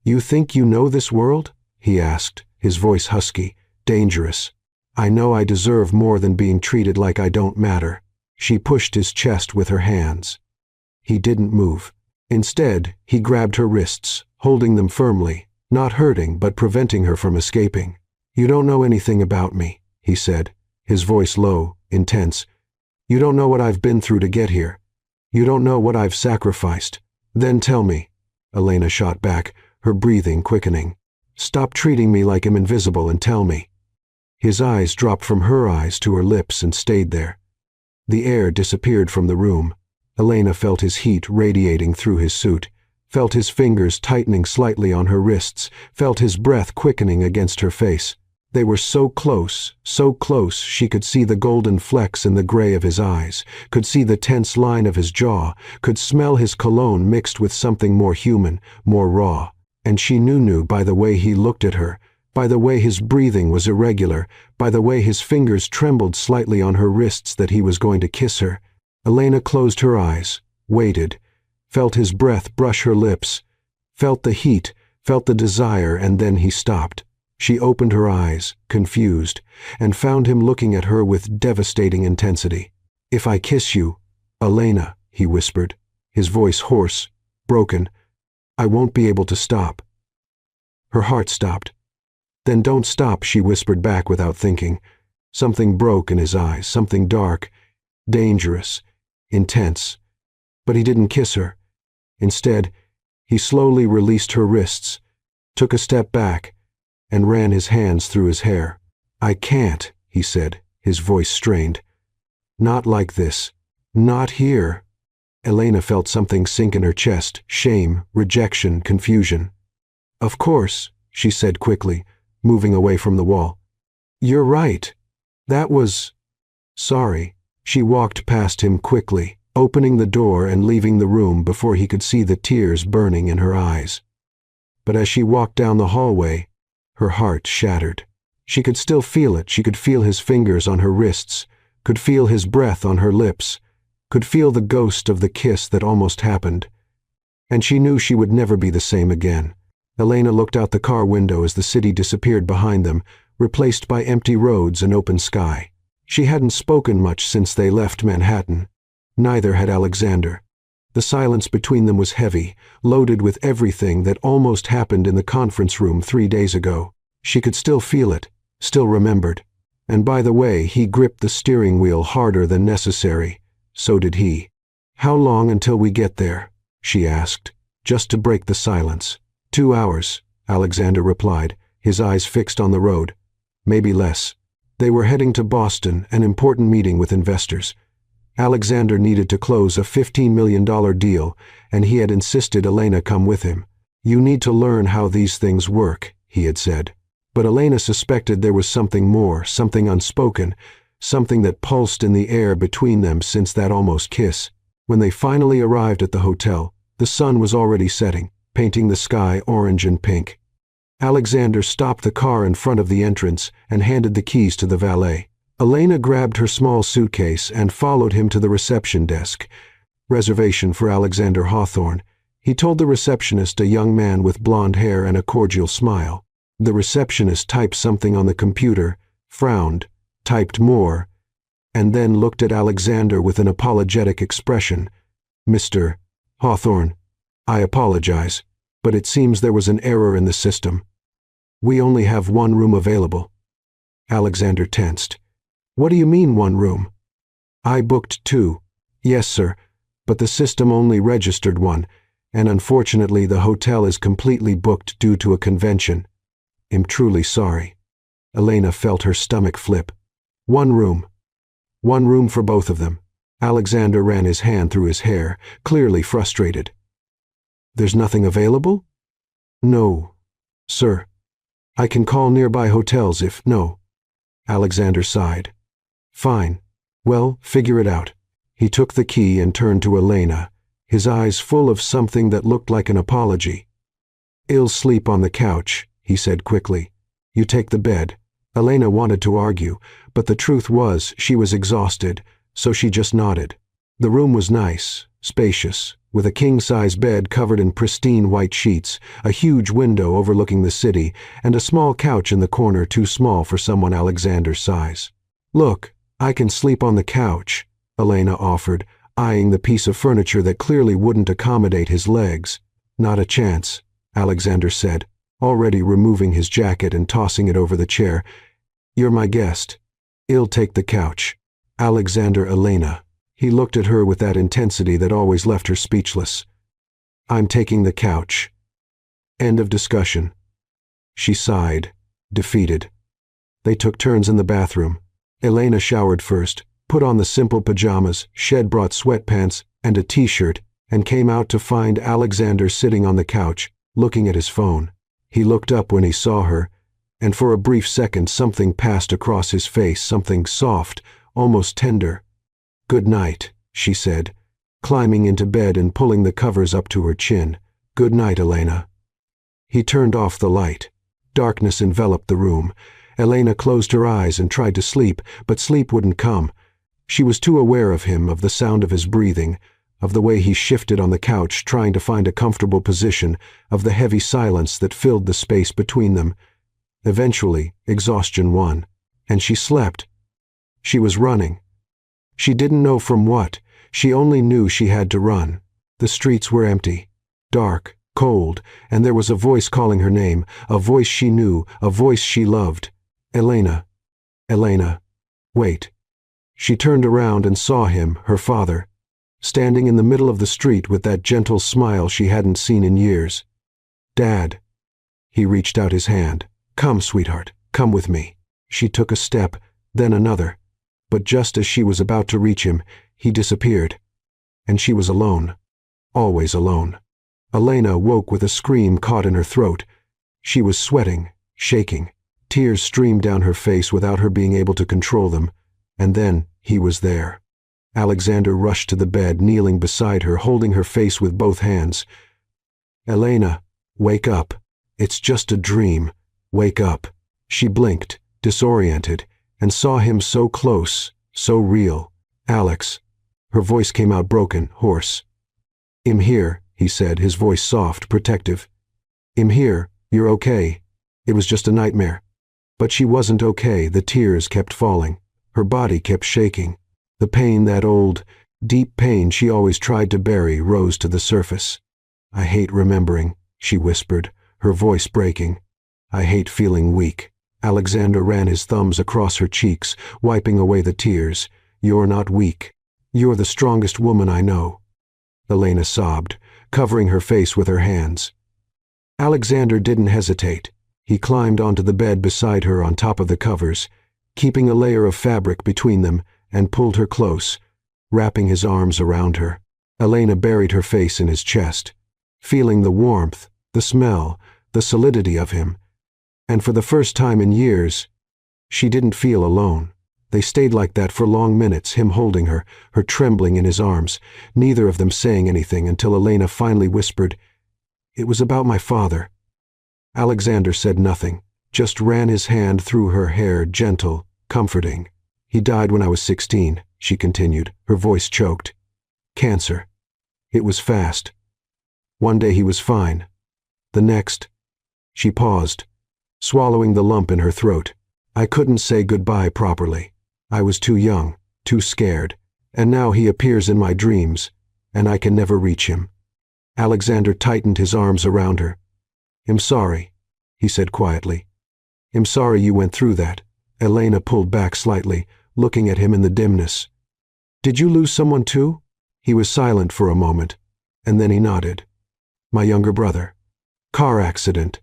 "You think you know this world?" he asked, his voice husky, dangerous. "I know I deserve more than being treated like I don't matter." She pushed his chest with her hands. He didn't move. Instead, he grabbed her wrists, holding them firmly, not hurting but preventing her from escaping. "You don't know anything about me," he said, his voice low, intense. "You don't know what I've been through to get here. You don't know what I've sacrificed. Then tell me." Elena shot back, her breathing quickening. "Stop treating me like I'm invisible and tell me." His eyes dropped from her eyes to her lips and stayed there. The air disappeared from the room. Elena felt his heat radiating through his suit, felt his fingers tightening slightly on her wrists, felt his breath quickening against her face. They were so close she could see the golden flecks in the gray of his eyes, could see the tense line of his jaw, could smell his cologne mixed with something more human, more raw. And she knew by the way he looked at her, by the way his breathing was irregular, by the way his fingers trembled slightly on her wrists that he was going to kiss her. Elena closed her eyes, waited, felt his breath brush her lips, felt the heat, felt the desire, and then he stopped. She opened her eyes, confused, and found him looking at her with devastating intensity. "If I kiss you, Elena," he whispered, his voice hoarse, broken, "I won't be able to stop." Her heart stopped. "Then don't stop," she whispered back without thinking. Something broke in his eyes, something dark, dangerous, intense. But he didn't kiss her. Instead, he slowly released her wrists, took a step back, and ran his hands through his hair. "I can't," he said, his voice strained. "Not like this. Not here." Elena felt something sink in her chest, shame, rejection, confusion. "Of course," she said quickly, moving away from the wall. "You're right. That was... Sorry. She walked past him quickly, opening the door and leaving the room before he could see the tears burning in her eyes. But as she walked down the hallway, her heart shattered. She could still feel it. She could feel his fingers on her wrists, could feel his breath on her lips, could feel the ghost of the kiss that almost happened. And she knew she would never be the same again. Elena looked out the car window as the city disappeared behind them, replaced by empty roads and open sky. She hadn't spoken much since they left Manhattan. Neither had Alexander. The silence between them was heavy, loaded with everything that almost happened in the conference room 3 days ago. She could still feel it, still remembered. And by the way, he gripped the steering wheel harder than necessary. So did he. "How long until we get there?" she asked, just to break the silence. 2 hours, Alexander replied, his eyes fixed on the road. Maybe less. They were heading to Boston, an important meeting with investors. Alexander needed to close a $15 million deal, and he had insisted Elena come with him. "You need to learn how these things work," he had said. But Elena suspected there was something more, something unspoken, something that pulsed in the air between them since that almost kiss. When they finally arrived at the hotel, the sun was already setting, painting the sky orange and pink. Alexander stopped the car in front of the entrance and handed the keys to the valet. Elena grabbed her small suitcase and followed him to the reception desk. Reservation for Alexander Hawthorne. He told the receptionist, a young man with blonde hair and a cordial smile. The receptionist typed something on the computer, frowned, typed more, and then looked at Alexander with an apologetic expression. "Mr. Hawthorne, I apologize, but it seems there was an error in the system. We only have one room available." Alexander tensed. "What do you mean, one room?" "I booked 2. "Yes, sir, but the system only registered 1, and unfortunately the hotel is completely booked due to a convention. I'm truly sorry." Elena felt her stomach flip. "One room. One room for both of them." Alexander ran his hand through his hair, clearly frustrated. "There's nothing available?" "No, sir. I can call nearby hotels if..." "No." Alexander sighed. "Fine. Well, figure it out." He took the key and turned to Elena, his eyes full of something that looked like an apology. "I'll sleep on the couch," he said quickly. "You take the bed." Elena wanted to argue, but the truth was she was exhausted, so she just nodded. The room was nice, spacious, with a king-size bed covered in pristine white sheets, a huge window overlooking the city, and a small couch in the corner too small for someone Alexander's size. "Look, I can sleep on the couch," Elena offered, eyeing the piece of furniture that clearly wouldn't accommodate his legs. "Not a chance," Alexander said, already removing his jacket and tossing it over the chair. "You're my guest. I'll take the couch." Alexander, Elena. He looked at her with that intensity that always left her speechless. "I'm taking the couch. End of discussion." She sighed, defeated. They took turns in the bathroom. Elena showered first, put on the simple pajamas, shed-brought sweatpants, and a t-shirt, and came out to find Alexander sitting on the couch, looking at his phone. He looked up when he saw her, and for a brief second something passed across his face, something soft, almost tender. "Good night," she said, climbing into bed and pulling the covers up to her chin. "Good night, Elena." He turned off the light. Darkness enveloped the room. Elena closed her eyes and tried to sleep, but sleep wouldn't come. She was too aware of him, of the sound of his breathing, of the way he shifted on the couch trying to find a comfortable position, of the heavy silence that filled the space between them. Eventually, exhaustion won, and she slept. She was running. She didn't know from what. She only knew she had to run. The streets were empty, dark, cold, and there was a voice calling her name, a voice she knew, a voice she loved. "Elena. Elena. Wait." She turned around and saw him, her father, standing in the middle of the street with that gentle smile she hadn't seen in years. "Dad." He reached out his hand. "Come, sweetheart, come with me." She took a step, then another. But just as she was about to reach him, he disappeared. And she was alone. Always alone. Elena woke with a scream caught in her throat. She was sweating, shaking. Tears streamed down her face without her being able to control them, and then he was there. Alexander rushed to the bed, kneeling beside her, holding her face with both hands. "Elena, wake up. It's just a dream. Wake up." She blinked, disoriented, and saw him so close, so real. "Alex." Her voice came out broken, hoarse. "I'm here," he said, his voice soft, protective. "I'm here. You're okay. It was just a nightmare." But she wasn't okay. The tears kept falling. Her body kept shaking. The pain, that old, deep pain she always tried to bury, rose to the surface. "I hate remembering," she whispered, her voice breaking. "I hate feeling weak." Alexander ran his thumbs across her cheeks, wiping away the tears. "You're not weak. You're the strongest woman I know." Elena sobbed, covering her face with her hands. Alexander didn't hesitate. He climbed onto the bed beside her on top of the covers, keeping a layer of fabric between them, and pulled her close, wrapping his arms around her. Elena buried her face in his chest, feeling the warmth, the smell, the solidity of him. And for the first time in years, she didn't feel alone. They stayed like that for long minutes, him holding her, her trembling in his arms, neither of them saying anything until Elena finally whispered, "It was about my father." Alexander said nothing, just ran his hand through her hair, gentle, comforting. "He died when I was 16, she continued, her voice choked. "Cancer. It was fast. One day he was fine. The next—" She paused, swallowing the lump in her throat. "I couldn't say goodbye properly. I was too young, too scared, and now he appears in my dreams, and I can never reach him." Alexander tightened his arms around her. "I'm sorry," he said quietly. "I'm sorry you went through that." Elena pulled back slightly, looking at him in the dimness. "Did you lose someone too?" He was silent for a moment, and then he nodded. "My younger brother. Car accident.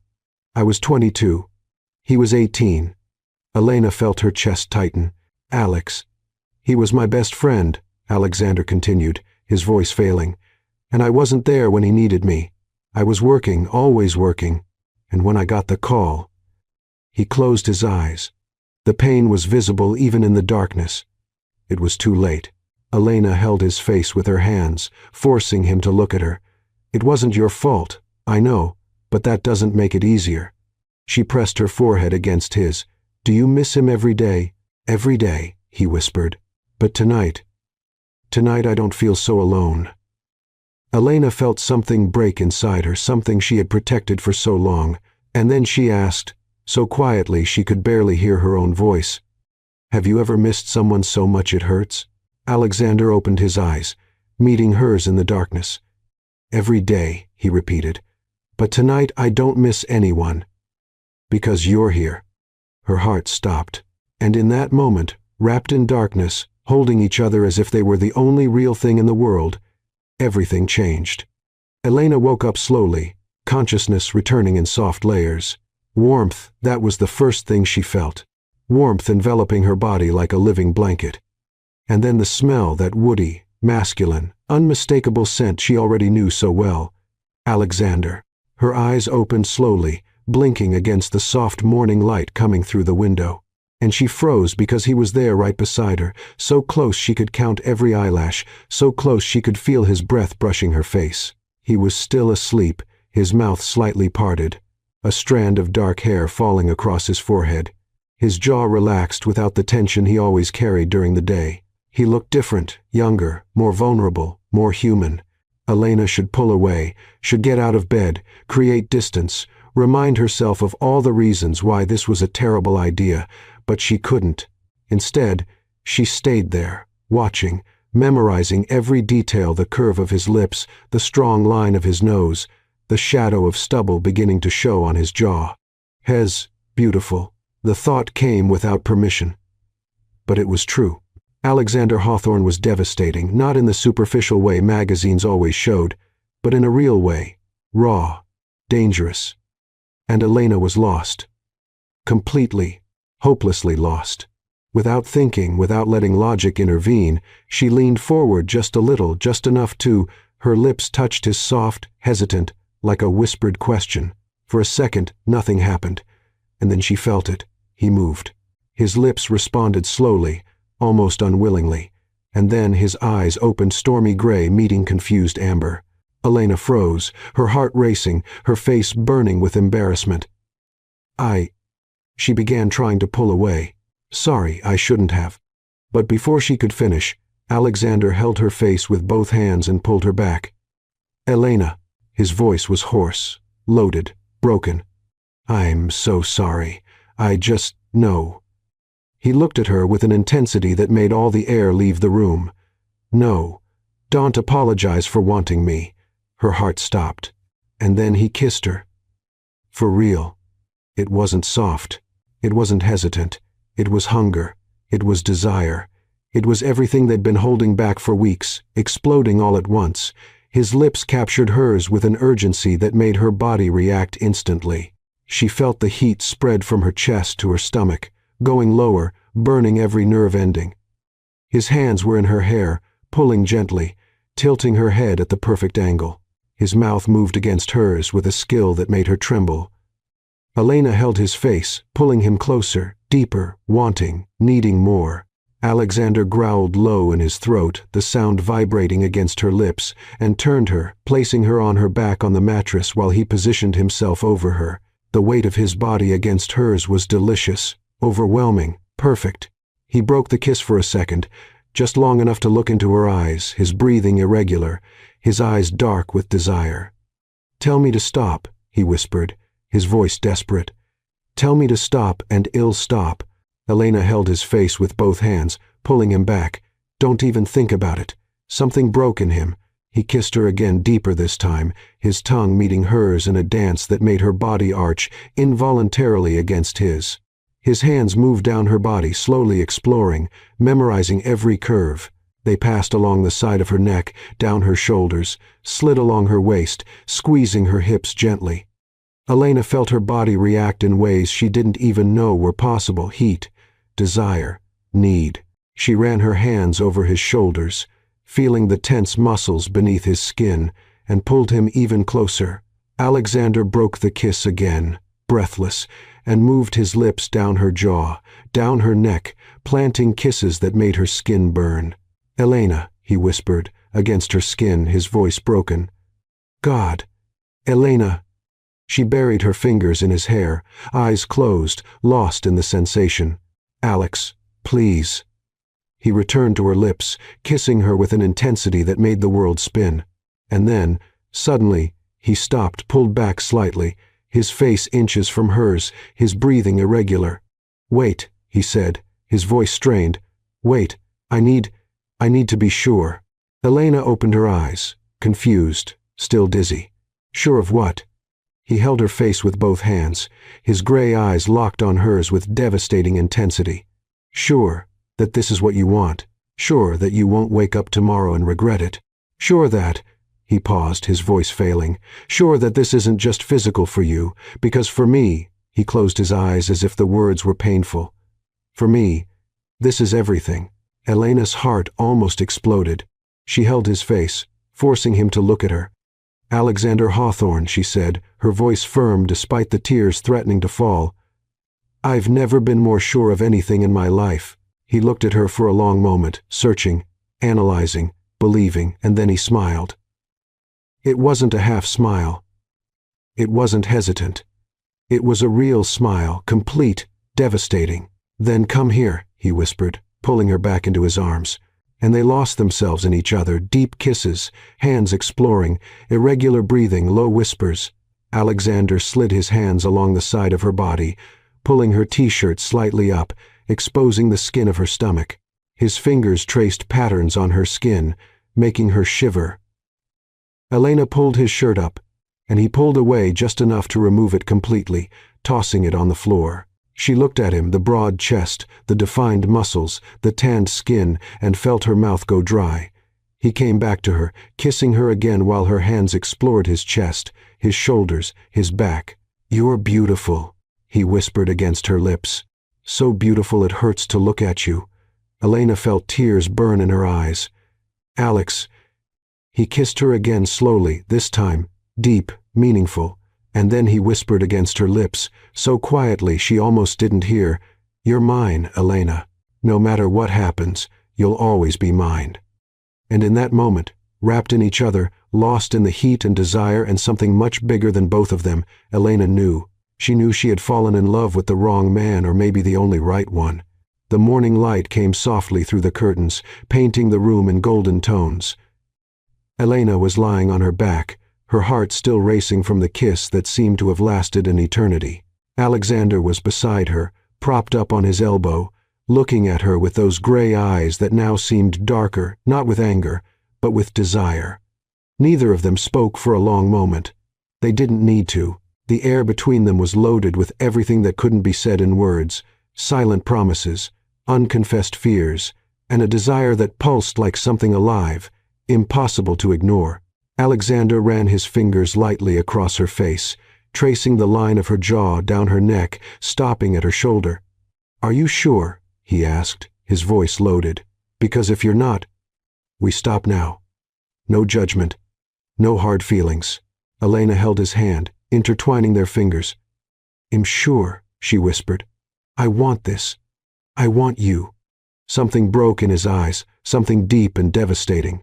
I was 22. He was 18. Elena felt her chest tighten. "Alex." "He was my best friend," Alexander continued, his voice failing. "And I wasn't there when he needed me. I was working, always working. And when I got the call—" He closed his eyes. The pain was visible even in the darkness. It was too late. Elena held his face with her hands, forcing him to look at her. "It wasn't your fault, I know, but that doesn't make it easier." She pressed her forehead against his. "Do you miss him every day?" "Every day," he whispered. "But tonight I don't feel so alone." Elena felt something break inside her, something she had protected for so long, and then she asked, so quietly she could barely hear her own voice, "Have you ever missed someone so much it hurts?" Alexander opened his eyes, meeting hers in the darkness. "Every day," he repeated. "But tonight I don't miss anyone. Because you're here." Her heart stopped, and in that moment, wrapped in darkness, holding each other as if they were the only real thing in the world, everything changed. Elena woke up slowly, consciousness returning in soft layers. Warmth, that was the first thing she felt. Warmth enveloping her body like a living blanket. And then the smell, that woody, masculine, unmistakable scent she already knew so well. Alexander. Her eyes opened slowly, blinking against the soft morning light coming through the window. And she froze because he was there right beside her, so close she could count every eyelash, so close she could feel his breath brushing her face. He was still asleep, his mouth slightly parted, a strand of dark hair falling across his forehead. His jaw relaxed without the tension he always carried during the day. He looked different, younger, more vulnerable, more human. Elena should pull away, should get out of bed, create distance, remind herself of all the reasons why this was a terrible idea, but she couldn't. Instead, she stayed there, watching, memorizing every detail, the curve of his lips, the strong line of his nose, the shadow of stubble beginning to show on his jaw. Hez, beautiful. The thought came without permission. But it was true. Alexander Hawthorne was devastating, not in the superficial way magazines always showed, but in a real way, raw, dangerous. And Elena was lost. Completely, hopelessly lost. Without thinking, without letting logic intervene, she leaned forward just a little, just enough to, her lips touched his soft, hesitant, like a whispered question. For a second, nothing happened, and then she felt it. He moved. His lips responded slowly, almost unwillingly, and then his eyes opened stormy gray meeting confused amber. Elena froze, her heart racing, her face burning with embarrassment. She began trying to pull away. Sorry, I shouldn't have. But before she could finish, Alexander held her face with both hands and pulled her back. Elena, his voice was hoarse, loaded, broken. I'm so sorry. No. He looked at her with an intensity that made all the air leave the room. No. Don't apologize for wanting me. Her heart stopped. And then he kissed her. For real. It wasn't soft. It wasn't hesitant. It was hunger. It was desire. It was everything they'd been holding back for weeks, exploding all at once. His lips captured hers with an urgency that made her body react instantly. She felt the heat spread from her chest to her stomach, going lower, burning every nerve ending. His hands were in her hair, pulling gently, tilting her head at the perfect angle. His mouth moved against hers with a skill that made her tremble. Elena held his face, pulling him closer, deeper, wanting, needing more. Alexander growled low in his throat, the sound vibrating against her lips, and turned her, placing her on her back on the mattress while he positioned himself over her. The weight of his body against hers was delicious, overwhelming, perfect. He broke the kiss for a second, just long enough to look into her eyes, his breathing irregular, his eyes dark with desire. Tell me to stop, he whispered, his voice desperate. Tell me to stop, and I'll stop. Elena held his face with both hands, pulling him back. Don't even think about it. Something broke in him. He kissed her again, deeper this time, his tongue meeting hers in a dance that made her body arch involuntarily against his. His hands moved down her body, slowly exploring, memorizing every curve. They passed along the side of her neck, down her shoulders, slid along her waist, squeezing her hips gently. Elena felt her body react in ways she didn't even know were possible. Heat, desire, need. She ran her hands over his shoulders, feeling the tense muscles beneath his skin, and pulled him even closer. Alexander broke the kiss again, breathless, and moved his lips down her jaw, down her neck, planting kisses that made her skin burn. Elena, he whispered, against her skin, his voice broken. God, Elena. She buried her fingers in his hair, eyes closed, lost in the sensation. Alex, please. He returned to her lips, kissing her with an intensity that made the world spin. And then, suddenly, he stopped, pulled back slightly, his face inches from hers, his breathing irregular. Wait, he said, his voice strained. Wait, I need to be sure. Elena opened her eyes, confused, still dizzy. Sure of what? He held her face with both hands, his gray eyes locked on hers with devastating intensity. Sure that this is what you want. Sure that you won't wake up tomorrow and regret it. Sure that, he paused, his voice failing, sure that this isn't just physical for you, because for me, he closed his eyes as if the words were painful. For me, this is everything. Elena's heart almost exploded. She held his face, forcing him to look at her. Alexander Hawthorne, she said, her voice firm despite the tears threatening to fall. I've never been more sure of anything in my life. He looked at her for a long moment, searching, analyzing, believing, and then he smiled. It wasn't a half smile. It wasn't hesitant. It was a real smile, complete, devastating. Then come here, he whispered, pulling her back into his arms. And they lost themselves in each other, deep kisses, hands exploring, irregular breathing, low whispers. Alexander slid his hands along the side of her body, pulling her t-shirt slightly up, exposing the skin of her stomach. His fingers traced patterns on her skin, making her shiver. Elena pulled his shirt up, and he pulled away just enough to remove it completely, tossing it on the floor. She looked at him, the broad chest, the defined muscles, the tanned skin, and felt her mouth go dry. He came back to her, kissing her again while her hands explored his chest, his shoulders, his back. You're beautiful, he whispered against her lips. So beautiful it hurts to look at you. Elena felt tears burn in her eyes. Alex. He kissed her again slowly, this time, deep, meaningful. And then he whispered against her lips, so quietly she almost didn't hear, "You're mine, Elena. No matter what happens, you'll always be mine." And in that moment, wrapped in each other, lost in the heat and desire and something much bigger than both of them, Elena knew. She knew she had fallen in love with the wrong man, or maybe the only right one. The morning light came softly through the curtains, painting the room in golden tones. Elena was lying on her back, her heart still racing from the kiss that seemed to have lasted an eternity. Alexander was beside her, propped up on his elbow, looking at her with those gray eyes that now seemed darker, not with anger, but with desire. Neither of them spoke for a long moment. They didn't need to. The air between them was loaded with everything that couldn't be said in words, silent promises, unconfessed fears, and a desire that pulsed like something alive, impossible to ignore. Alexander ran his fingers lightly across her face, tracing the line of her jaw down her neck, stopping at her shoulder. "Are you sure?" he asked, his voice loaded. "Because if you're not, we stop now. No judgment, no hard feelings." Elena held his hand, intertwining their fingers. "I'm sure," she whispered. "I want this. I want you." Something broke in his eyes, something deep and devastating.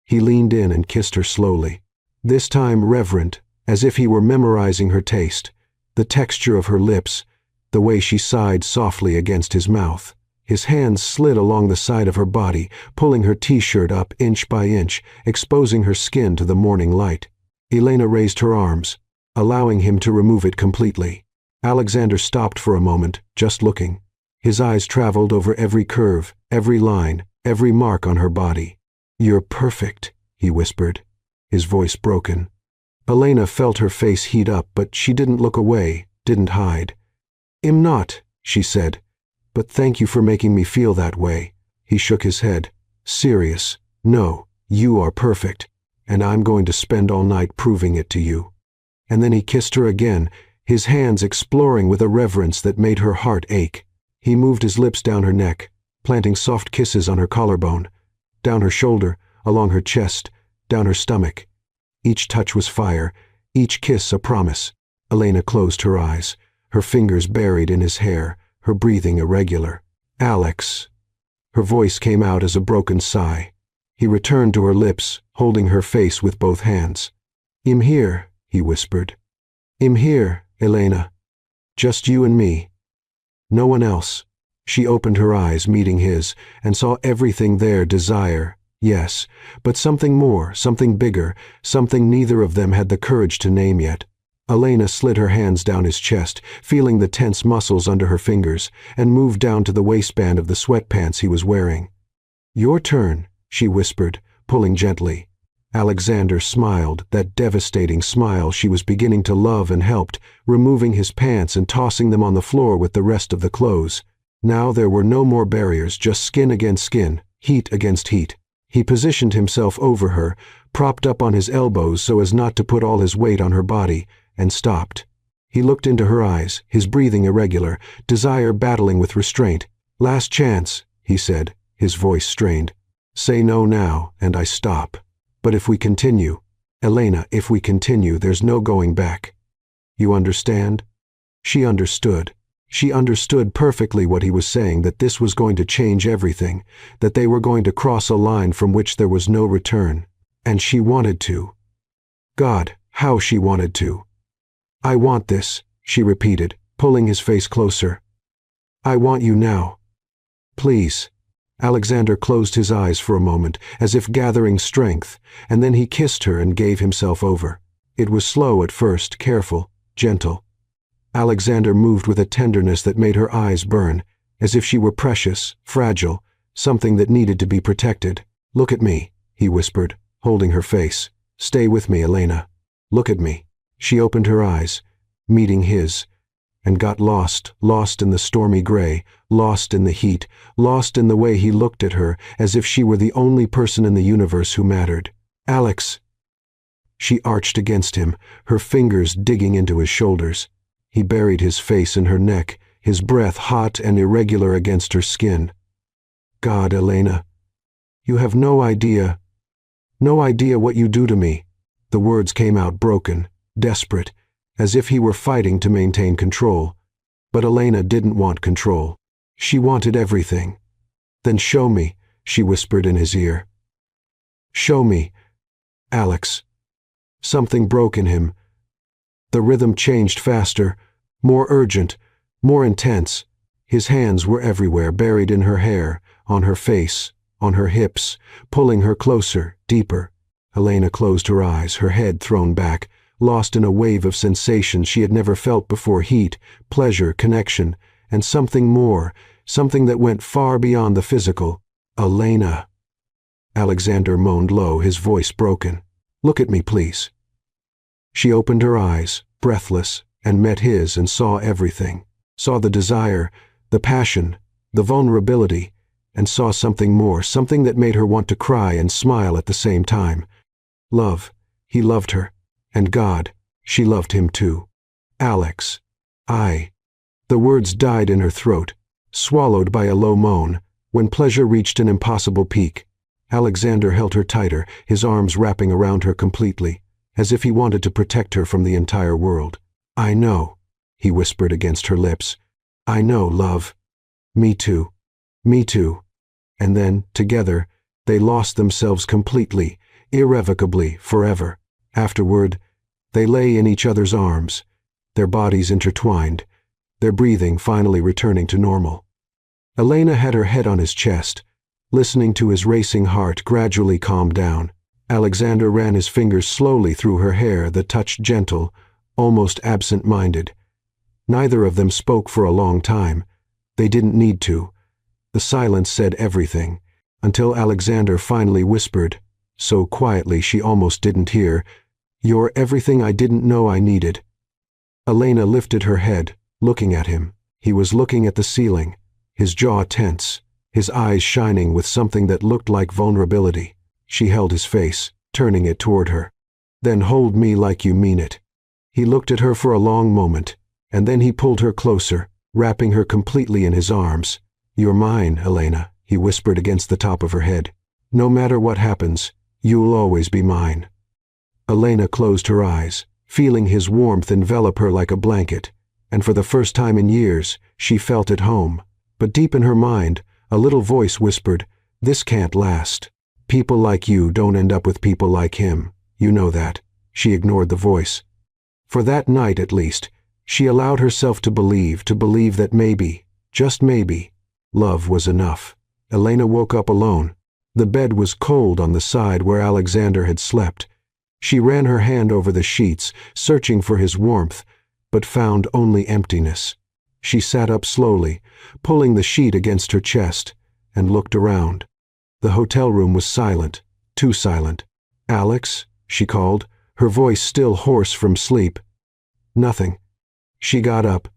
He leaned in and kissed her slowly, this time reverent, as if he were memorizing her taste, the texture of her lips, the way she sighed softly against his mouth. His hands slid along the side of her body, pulling her t-shirt up inch by inch, exposing her skin to the morning light. Elena raised her arms, allowing him to remove it completely. Alexander stopped for a moment, just looking. His eyes traveled over every curve, every line, every mark on her body. "You're perfect," he whispered, his voice broken. Elena felt her face heat up, but she didn't look away, didn't hide. "I'm not," she said, "but thank you for making me feel that way." He shook his head. "Serious. No, you are perfect, and I'm going to spend all night proving it to you." And then he kissed her again, his hands exploring with a reverence that made her heart ache. He moved his lips down her neck, planting soft kisses on her collarbone, down her shoulder, along her chest, down her stomach. Each touch was fire, each kiss a promise. Elena closed her eyes, her fingers buried in his hair, her breathing irregular. "Alex." Her voice came out as a broken sigh. He returned to her lips, holding her face with both hands. "I'm here," he whispered. "I'm here, Elena. Just you and me. No one else." She opened her eyes, meeting his, and saw everything there: desire, yes, but something more, something bigger, something neither of them had the courage to name yet. Elena slid her hands down his chest, feeling the tense muscles under her fingers, and moved down to the waistband of the sweatpants he was wearing. "Your turn," she whispered, pulling gently. Alexander smiled, that devastating smile she was beginning to love, and helped, removing his pants and tossing them on the floor with the rest of the clothes. Now there were no more barriers, just skin against skin, heat against heat. He positioned himself over her, propped up on his elbows so as not to put all his weight on her body, and stopped. He looked into her eyes, his breathing irregular, desire battling with restraint. "Last chance," he said, his voice strained. "Say no now, and I stop. But if we continue, Elena, if we continue, there's no going back. You understand?" She understood. She understood perfectly what he was saying, that this was going to change everything, that they were going to cross a line from which there was no return. And she wanted to. God, how she wanted to. "I want this," she repeated, pulling his face closer. "I want you now. Please." Alexander closed his eyes for a moment, as if gathering strength, and then he kissed her and gave himself over. It was slow at first, careful, gentle. Alexander moved with a tenderness that made her eyes burn, as if she were precious, fragile, something that needed to be protected. "Look at me," he whispered, holding her face. "Stay with me, Elena. Look at me." She opened her eyes, meeting his, and got lost in the stormy gray, lost in the heat, lost in the way he looked at her, as if she were the only person in the universe who mattered. "Alex." She arched against him, her fingers digging into his shoulders. He buried his face in her neck, his breath hot and irregular against her skin. "God, Elena, you have no idea what you do to me." The words came out broken, desperate, as if he were fighting to maintain control. But Elena didn't want control. She wanted everything. "Then show me," she whispered in his ear. "Show me, Alex." Something broke in him. The rhythm changed faster, more urgent, more intense. His hands were everywhere, buried in her hair, on her face, on her hips, pulling her closer, deeper. Elena closed her eyes, her head thrown back, lost in a wave of sensations she had never felt before: heat, pleasure, connection, and something more, something that went far beyond the physical. "Elena," Alexander moaned low, his voice broken. "Look at me, please." She opened her eyes, breathless, and met his and saw everything. Saw the desire, the passion, the vulnerability, and saw something more, something that made her want to cry and smile at the same time. Love. He loved her. And God, she loved him too. "Alex. The words died in her throat, swallowed by a low moan, when pleasure reached an impossible peak. Alexander held her tighter, his arms wrapping around her completely, as if he wanted to protect her from the entire world. "I know," he whispered against her lips. "I know, love. Me too. Me too." And then, together, they lost themselves completely, irrevocably, forever. Afterward, they lay in each other's arms, their bodies intertwined, their breathing finally returning to normal. Elena had her head on his chest, listening to his racing heart gradually calm down. Alexander ran his fingers slowly through her hair, the touch gentle, almost absent-minded. Neither of them spoke for a long time. They didn't need to. The silence said everything, until Alexander finally whispered, so quietly she almost didn't hear, "You're everything I didn't know I needed." Elena lifted her head, looking at him. He was looking at the ceiling, his jaw tense, his eyes shining with something that looked like vulnerability. She held his face, turning it toward her. "Then hold me like you mean it." He looked at her for a long moment, and then he pulled her closer, wrapping her completely in his arms. "You're mine, Elena," he whispered against the top of her head. "No matter what happens, you'll always be mine." Elena closed her eyes, feeling his warmth envelop her like a blanket, and for the first time in years, she felt at home. But deep in her mind, a little voice whispered, "This can't last. People like you don't end up with people like him. You know that." She ignored the voice. For that night at least, she allowed herself to believe that maybe, just maybe, love was enough. Elena woke up alone. The bed was cold on the side where Alexander had slept. She ran her hand over the sheets, searching for his warmth, but found only emptiness. She sat up slowly, pulling the sheet against her chest, and looked around. The hotel room was silent, too silent. "Alex?" she called, her voice still hoarse from sleep. "Nothing." She got up,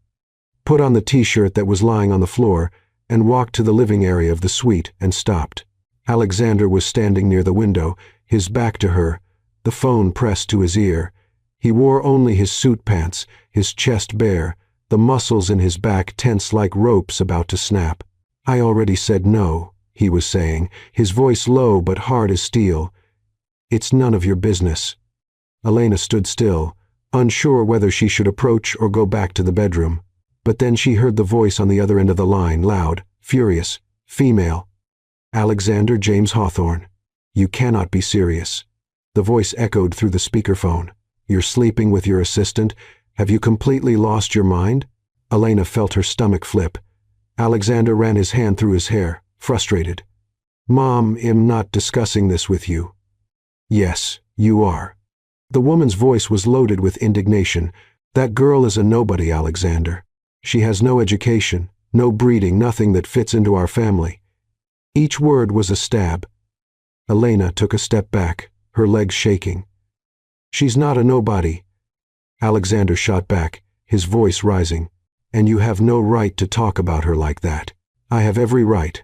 put on the t-shirt that was lying on the floor, and walked to the living area of the suite and stopped. Alexander was standing near the window, his back to her, the phone pressed to his ear. He wore only his suit pants, his chest bare, the muscles in his back tense like ropes about to snap. "I already said no," he was saying, his voice low but hard as steel. "It's none of your business." Elena stood still, unsure whether she should approach or go back to the bedroom. But then she heard the voice on the other end of the line, loud, furious, female. "Alexander James Hawthorne, you cannot be serious." The voice echoed through the speakerphone. "You're sleeping with your assistant? Have you completely lost your mind?" Elena felt her stomach flip. Alexander ran his hand through his hair, frustrated. "Mom, I'm not discussing this with you." "Yes, you are." The woman's voice was loaded with indignation. "That girl is a nobody, Alexander. She has no education, no breeding, nothing that fits into our family." Each word was a stab. Elena took a step back, her legs shaking. "She's not a nobody." Alexander shot back, his voice rising. "And you have no right to talk about her like that." "I have every right.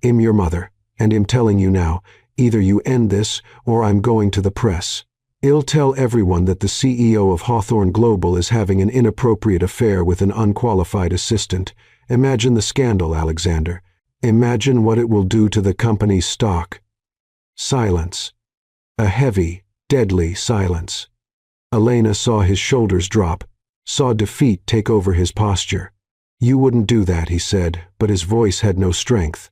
I'm your mother, and I'm telling you now, either you end this or I'm going to the press. I'll tell everyone that the CEO of Hawthorne Global is having an inappropriate affair with an unqualified assistant. Imagine the scandal, Alexander. Imagine what it will do to the company's stock." Silence. A heavy, deadly silence. Elena saw his shoulders drop, saw defeat take over his posture. "You wouldn't do that," he said, but his voice had no strength.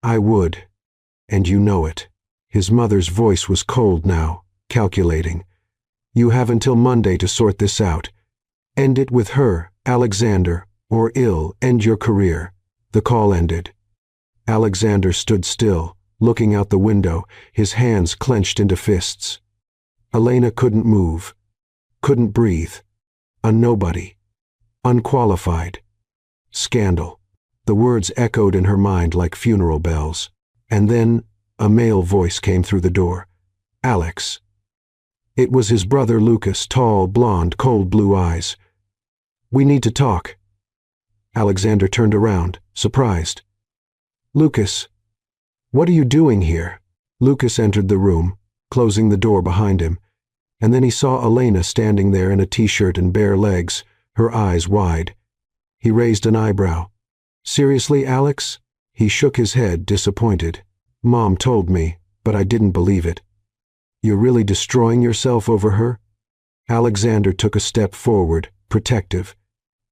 "I would. And you know it." His mother's voice was cold now, calculating. "You have until Monday to sort this out. End it with her, Alexander, or ill end your career." The call ended. Alexander stood still, looking out the window, his hands clenched into fists. Elena couldn't move, couldn't breathe. A nobody. Unqualified. Scandal. The words echoed in her mind like funeral bells. And then a male voice came through the door. "Alex." It was his brother Lucas, tall, blond, cold blue eyes. "We need to talk." Alexander turned around, surprised. "Lucas, what are you doing here?" Lucas entered the room, closing the door behind him, and then he saw Elena standing there in a t-shirt and bare legs, her eyes wide. He raised an eyebrow. "Seriously, Alex?" He shook his head, disappointed. "Mom told me, but I didn't believe it." "You're really destroying yourself over her?" Alexander took a step forward, protective.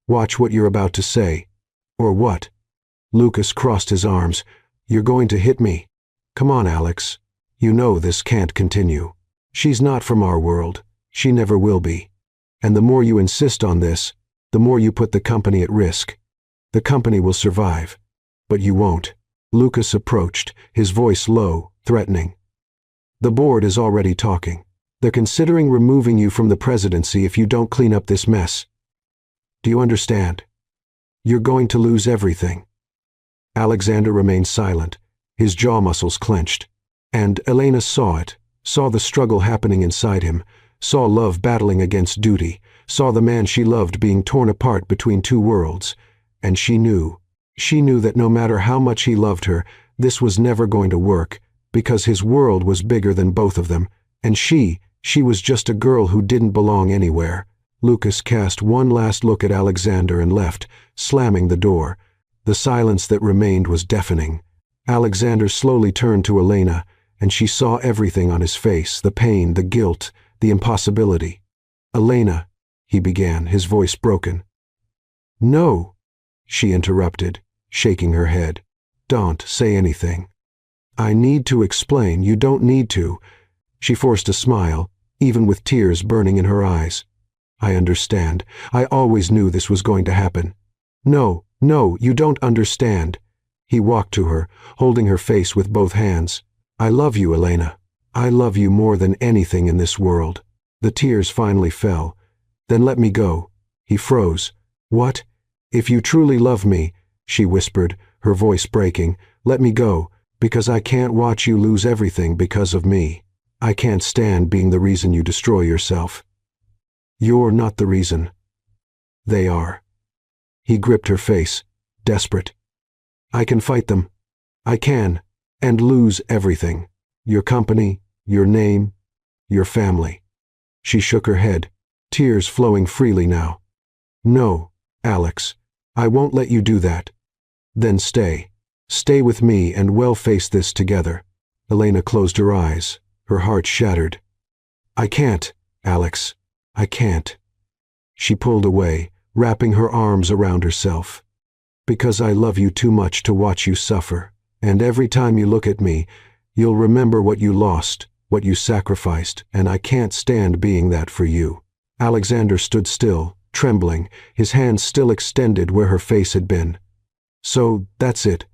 "Watch what you're about to say." "Or what?" Lucas crossed his arms. "You're going to hit me. Come on, Alex. You know this can't continue. She's not from our world. She never will be. And the more you insist on this, the more you put the company at risk. The company will survive, but you won't." Lucas approached, his voice low, threatening. "The board is already talking. They're considering removing you from the presidency if you don't clean up this mess. Do you understand? You're going to lose everything." Alexander remained silent, his jaw muscles clenched. And Elena saw it, saw the struggle happening inside him, saw love battling against duty, saw the man she loved being torn apart between two worlds, and she knew that no matter how much he loved her, this was never going to work, because his world was bigger than both of them, and she was just a girl who didn't belong anywhere. Lucas cast one last look at Alexander and left, slamming the door. The silence that remained was deafening. Alexander slowly turned to Elena, and she saw everything on his face, the pain, the guilt, the impossibility. "Elena," he began, his voice broken. "No," she interrupted, shaking her head. "Don't say anything." "I need to explain. You don't need to." She forced a smile, even with tears burning in her eyes. "I understand. I always knew this was going to happen." "No, no, you don't understand." He walked to her, holding her face with both hands. "I love you, Elena. I love you more than anything in this world." The tears finally fell. "Then let me go." He froze. "What? If you truly love me," she whispered, her voice breaking, "let me go, because I can't watch you lose everything because of me. I can't stand being the reason you destroy yourself." "You're not the reason. They are." He gripped her face, desperate. "I can fight them. I can, and lose everything. Your company, your name, your family." She shook her head, tears flowing freely now. "No, Alex, I won't let you do that." "Then stay. Stay with me and we'll face this together." Elena closed her eyes, her heart shattered. "I can't, Alex. I can't." She pulled away, wrapping her arms around herself. "Because I love you too much to watch you suffer, and every time you look at me, you'll remember what you lost, what you sacrificed, and I can't stand being that for you." Alexander stood still, trembling, his hands still extended where her face had been. "So, that's it."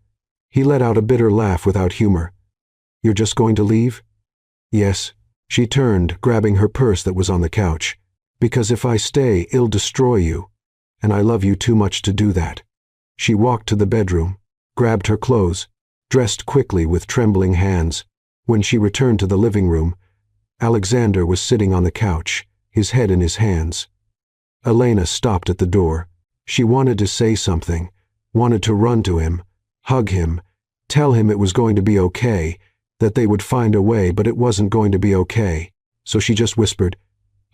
He let out a bitter laugh without humor. "You're just going to leave?" "Yes." She turned, grabbing her purse that was on the couch. "Because if I stay, it'll destroy you, and I love you too much to do that." She walked to the bedroom, grabbed her clothes, dressed quickly with trembling hands. When she returned to the living room, Alexander was sitting on the couch, his head in his hands. Elena stopped at the door. She wanted to say something, wanted to run to him, hug him, tell him it was going to be okay, that they would find a way, but it wasn't going to be okay. So she just whispered,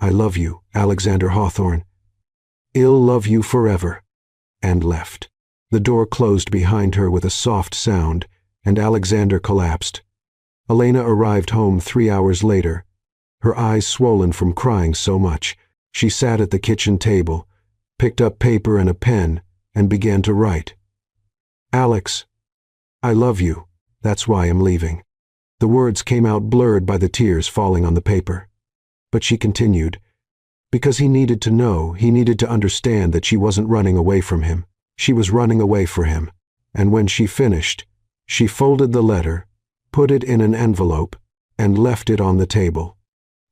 "I love you, Alexander Hawthorne. I'll love you forever," and left. The door closed behind her with a soft sound, and Alexander collapsed. Elena arrived home 3 hours later, her eyes swollen from crying so much. She sat at the kitchen table, picked up paper and a pen, and began to write. Alex, I love you. That's why I'm leaving. The words came out blurred by the tears falling on the paper. But she continued. Because he needed to know, he needed to understand that she wasn't running away from him. She was running away for him. And when she finished, she folded the letter, put it in an envelope, and left it on the table.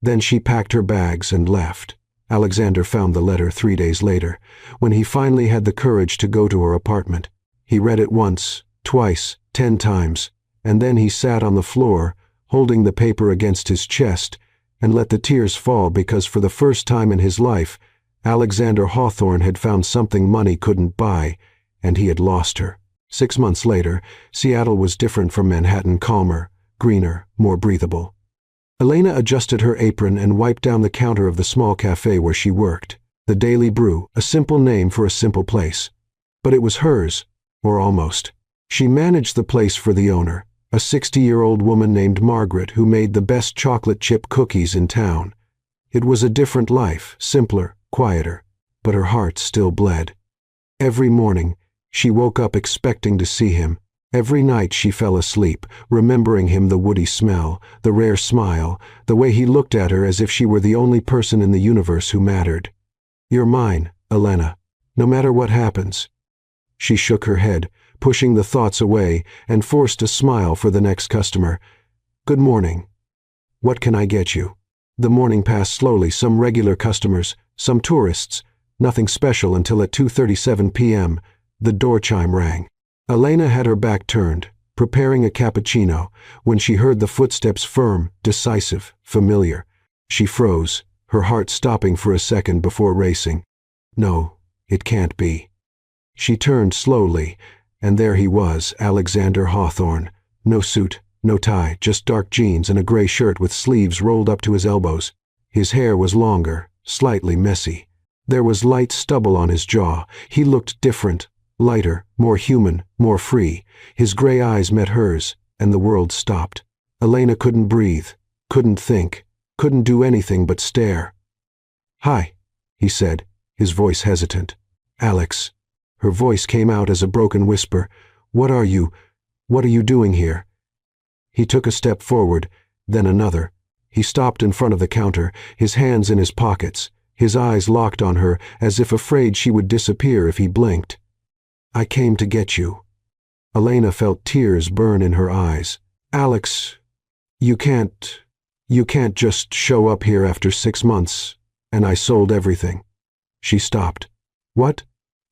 Then she packed her bags and left. Alexander found the letter 3 days later, when he finally had the courage to go to her apartment. He read it once, twice, 10 times, and then he sat on the floor, holding the paper against his chest, and let the tears fall because for the first time in his life, Alexander Hawthorne had found something money couldn't buy, and he had lost her. 6 months later, Seattle was different from Manhattan, calmer, greener, more breathable. Elena adjusted her apron and wiped down the counter of the small cafe where she worked. The Daily Brew, a simple name for a simple place. But it was hers, or almost. She managed the place for the owner, a 60-year-old woman named Margaret who made the best chocolate chip cookies in town. It was a different life, simpler, quieter, but her heart still bled. Every morning, she woke up expecting to see him. Every night she fell asleep, remembering him, the woody smell, the rare smile, the way he looked at her as if she were the only person in the universe who mattered. You're mine, Elena, no matter what happens. She shook her head, pushing the thoughts away, and forced a smile for the next customer. Good morning. What can I get you? The morning passed slowly, some regular customers, some tourists, nothing special until at 2:37 p.m., the door chime rang. Elena had her back turned, preparing a cappuccino, when she heard the footsteps, firm, decisive, familiar. She froze, her heart stopping for a second before racing. No, it can't be. She turned slowly, and there he was, Alexander Hawthorne. No suit, no tie, just dark jeans and a gray shirt with sleeves rolled up to his elbows. His hair was longer, slightly messy. There was light stubble on his jaw. He looked different, lighter, more human, more free. His gray eyes met hers, and the world stopped. Elena couldn't breathe, couldn't think, couldn't do anything but stare. Hi, he said, his voice hesitant. Alex. Her voice came out as a broken whisper. What are you doing here? He took a step forward, then another. He stopped in front of the counter, his hands in his pockets, his eyes locked on her as if afraid she would disappear if he blinked. I came to get you. Elena felt tears burn in her eyes. Alex, you can't just show up here after 6 months, and I sold everything. She stopped. What?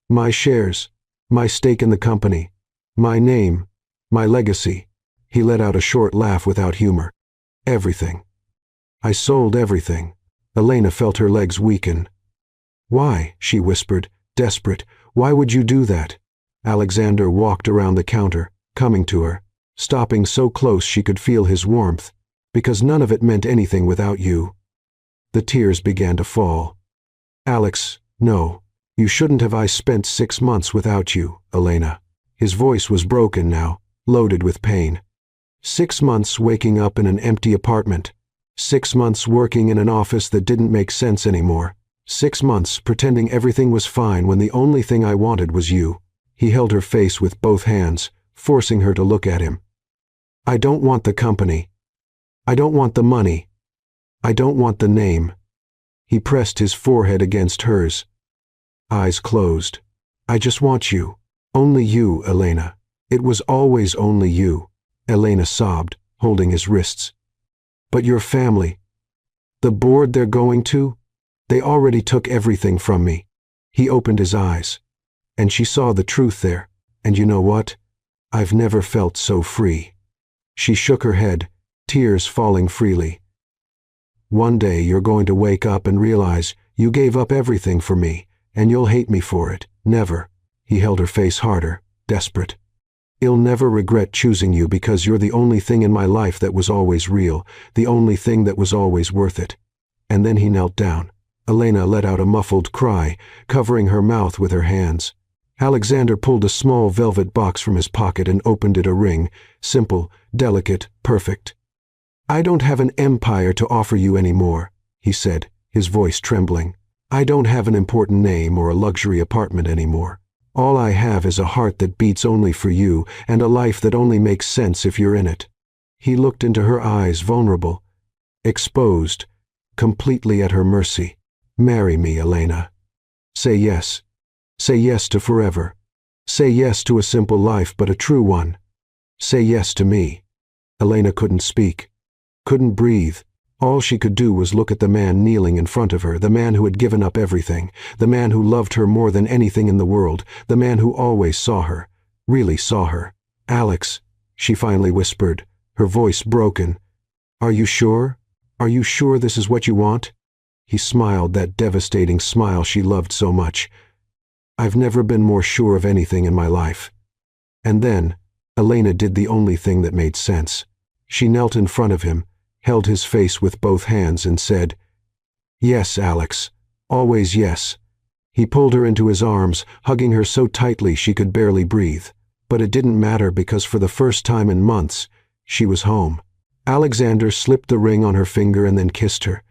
My shares, my stake in the company, my name, my legacy. He let out a short laugh without humor. Everything. I sold everything. Elena felt her legs weaken. Why? She whispered, desperate. Why would you do that? Alexander walked around the counter, coming to her, stopping so close she could feel his warmth. Because none of it meant anything without you. The tears began to fall. Alex, no. You shouldn't have. I spent 6 months without you, Elena. His voice was broken now, loaded with pain. 6 months waking up in an empty apartment. 6 months working in an office that didn't make sense anymore. 6 months pretending everything was fine when the only thing I wanted was you. He held her face with both hands, forcing her to look at him. I don't want the company. I don't want the money. I don't want the name. He pressed his forehead against hers. Eyes closed. I just want you. Only you, Elena. It was always only you. Elena sobbed, holding his wrists. But your family. The board they're going to? They already took everything from me. He opened his eyes. And she saw the truth there. And you know what? I've never felt so free. She shook her head, tears falling freely. One day you're going to wake up and realize you gave up everything for me, and you'll hate me for it. Never. He held her face harder, desperate. You'll never regret choosing you because you're the only thing in my life that was always real, the only thing that was always worth it. And then he knelt down. Elena let out a muffled cry, covering her mouth with her hands. Alexander pulled a small velvet box from his pocket and opened it. A ring, simple, delicate, perfect. I don't have an empire to offer you anymore, he said, his voice trembling. I don't have an important name or a luxury apartment anymore. All I have is a heart that beats only for you and a life that only makes sense if you're in it. He looked into her eyes, vulnerable, exposed, completely at her mercy. Marry me, Elena. Say yes. Say yes to forever. Say yes to a simple life, but a true one. Say yes to me. Elena couldn't speak, couldn't breathe. All she could do was look at the man kneeling in front of her, the man who had given up everything, the man who loved her more than anything in the world, the man who always saw her, really saw her. Alex, she finally whispered, her voice broken. Are you sure? Are you sure this is what you want? He smiled, that devastating smile she loved so much. I've never been more sure of anything in my life. And then, Elena did the only thing that made sense. She knelt in front of him, held his face with both hands and said, Yes, Alex, always yes. He pulled her into his arms, hugging her so tightly she could barely breathe. But it didn't matter because for the first time in months, she was home. Alexander slipped the ring on her finger and then kissed her.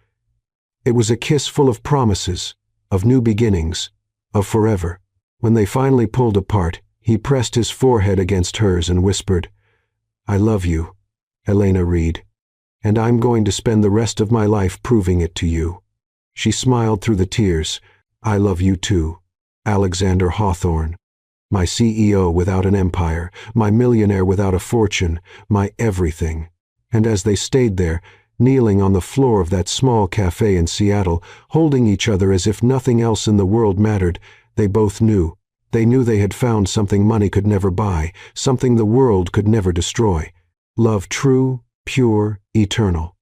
It was a kiss full of promises, of new beginnings, of forever. When they finally pulled apart, he pressed his forehead against hers and whispered, I love you, Elena Reed, and I'm going to spend the rest of my life proving it to you. She smiled through the tears. I love you too, Alexander Hawthorne, my CEO without an empire, my millionaire without a fortune, my everything. And as they stayed there, kneeling on the floor of that small cafe in Seattle, holding each other as if nothing else in the world mattered, they both knew. They knew they had found something money could never buy, something the world could never destroy. Love true, pure, eternal.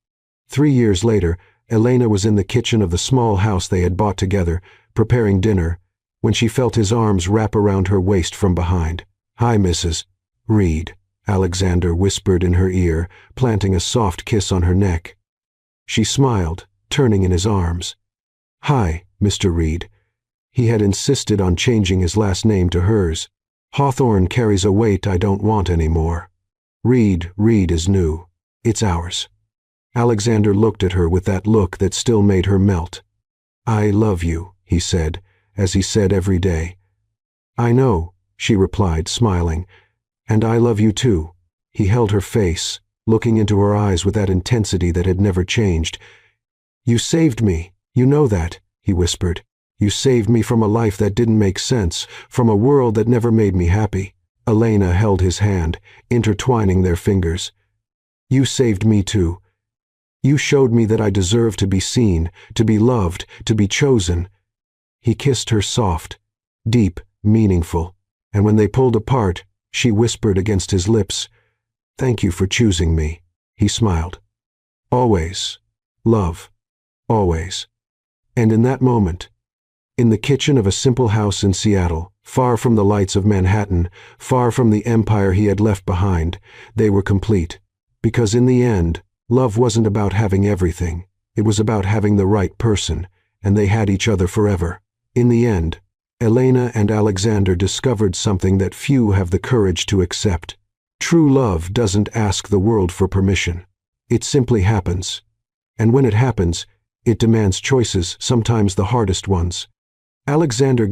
3 years later, Elena was in the kitchen of the small house they had bought together, preparing dinner, when she felt his arms wrap around her waist from behind. Hi, Mrs. Reed, Alexander whispered in her ear, planting a soft kiss on her neck. She smiled, turning in his arms. Hi, Mr. Reed. He had insisted on changing his last name to hers. Hawthorne carries a weight I don't want anymore. Reed is new. It's ours. Alexander looked at her with that look that still made her melt. I love you, he said, as he said every day. I know, she replied, smiling. And I love you too. He held her face, looking into her eyes with that intensity that had never changed. You saved me, you know that, he whispered. You saved me from a life that didn't make sense, from a world that never made me happy. Elena held his hand, intertwining their fingers. You saved me too. You showed me that I deserve to be seen, to be loved, to be chosen. He kissed her soft, deep, meaningful, and when they pulled apart, she whispered against his lips, Thank you for choosing me. He smiled. Always. Love. Always. And in that moment, in the kitchen of a simple house in Seattle, far from the lights of Manhattan, far from the empire he had left behind, they were complete. Because in the end, love wasn't about having everything. It was about having the right person, and they had each other forever. In the end, Elena and Alexander discovered something that few have the courage to accept. True love doesn't ask the world for permission. It simply happens. And when it happens, it demands choices, sometimes the hardest ones. Alexander gave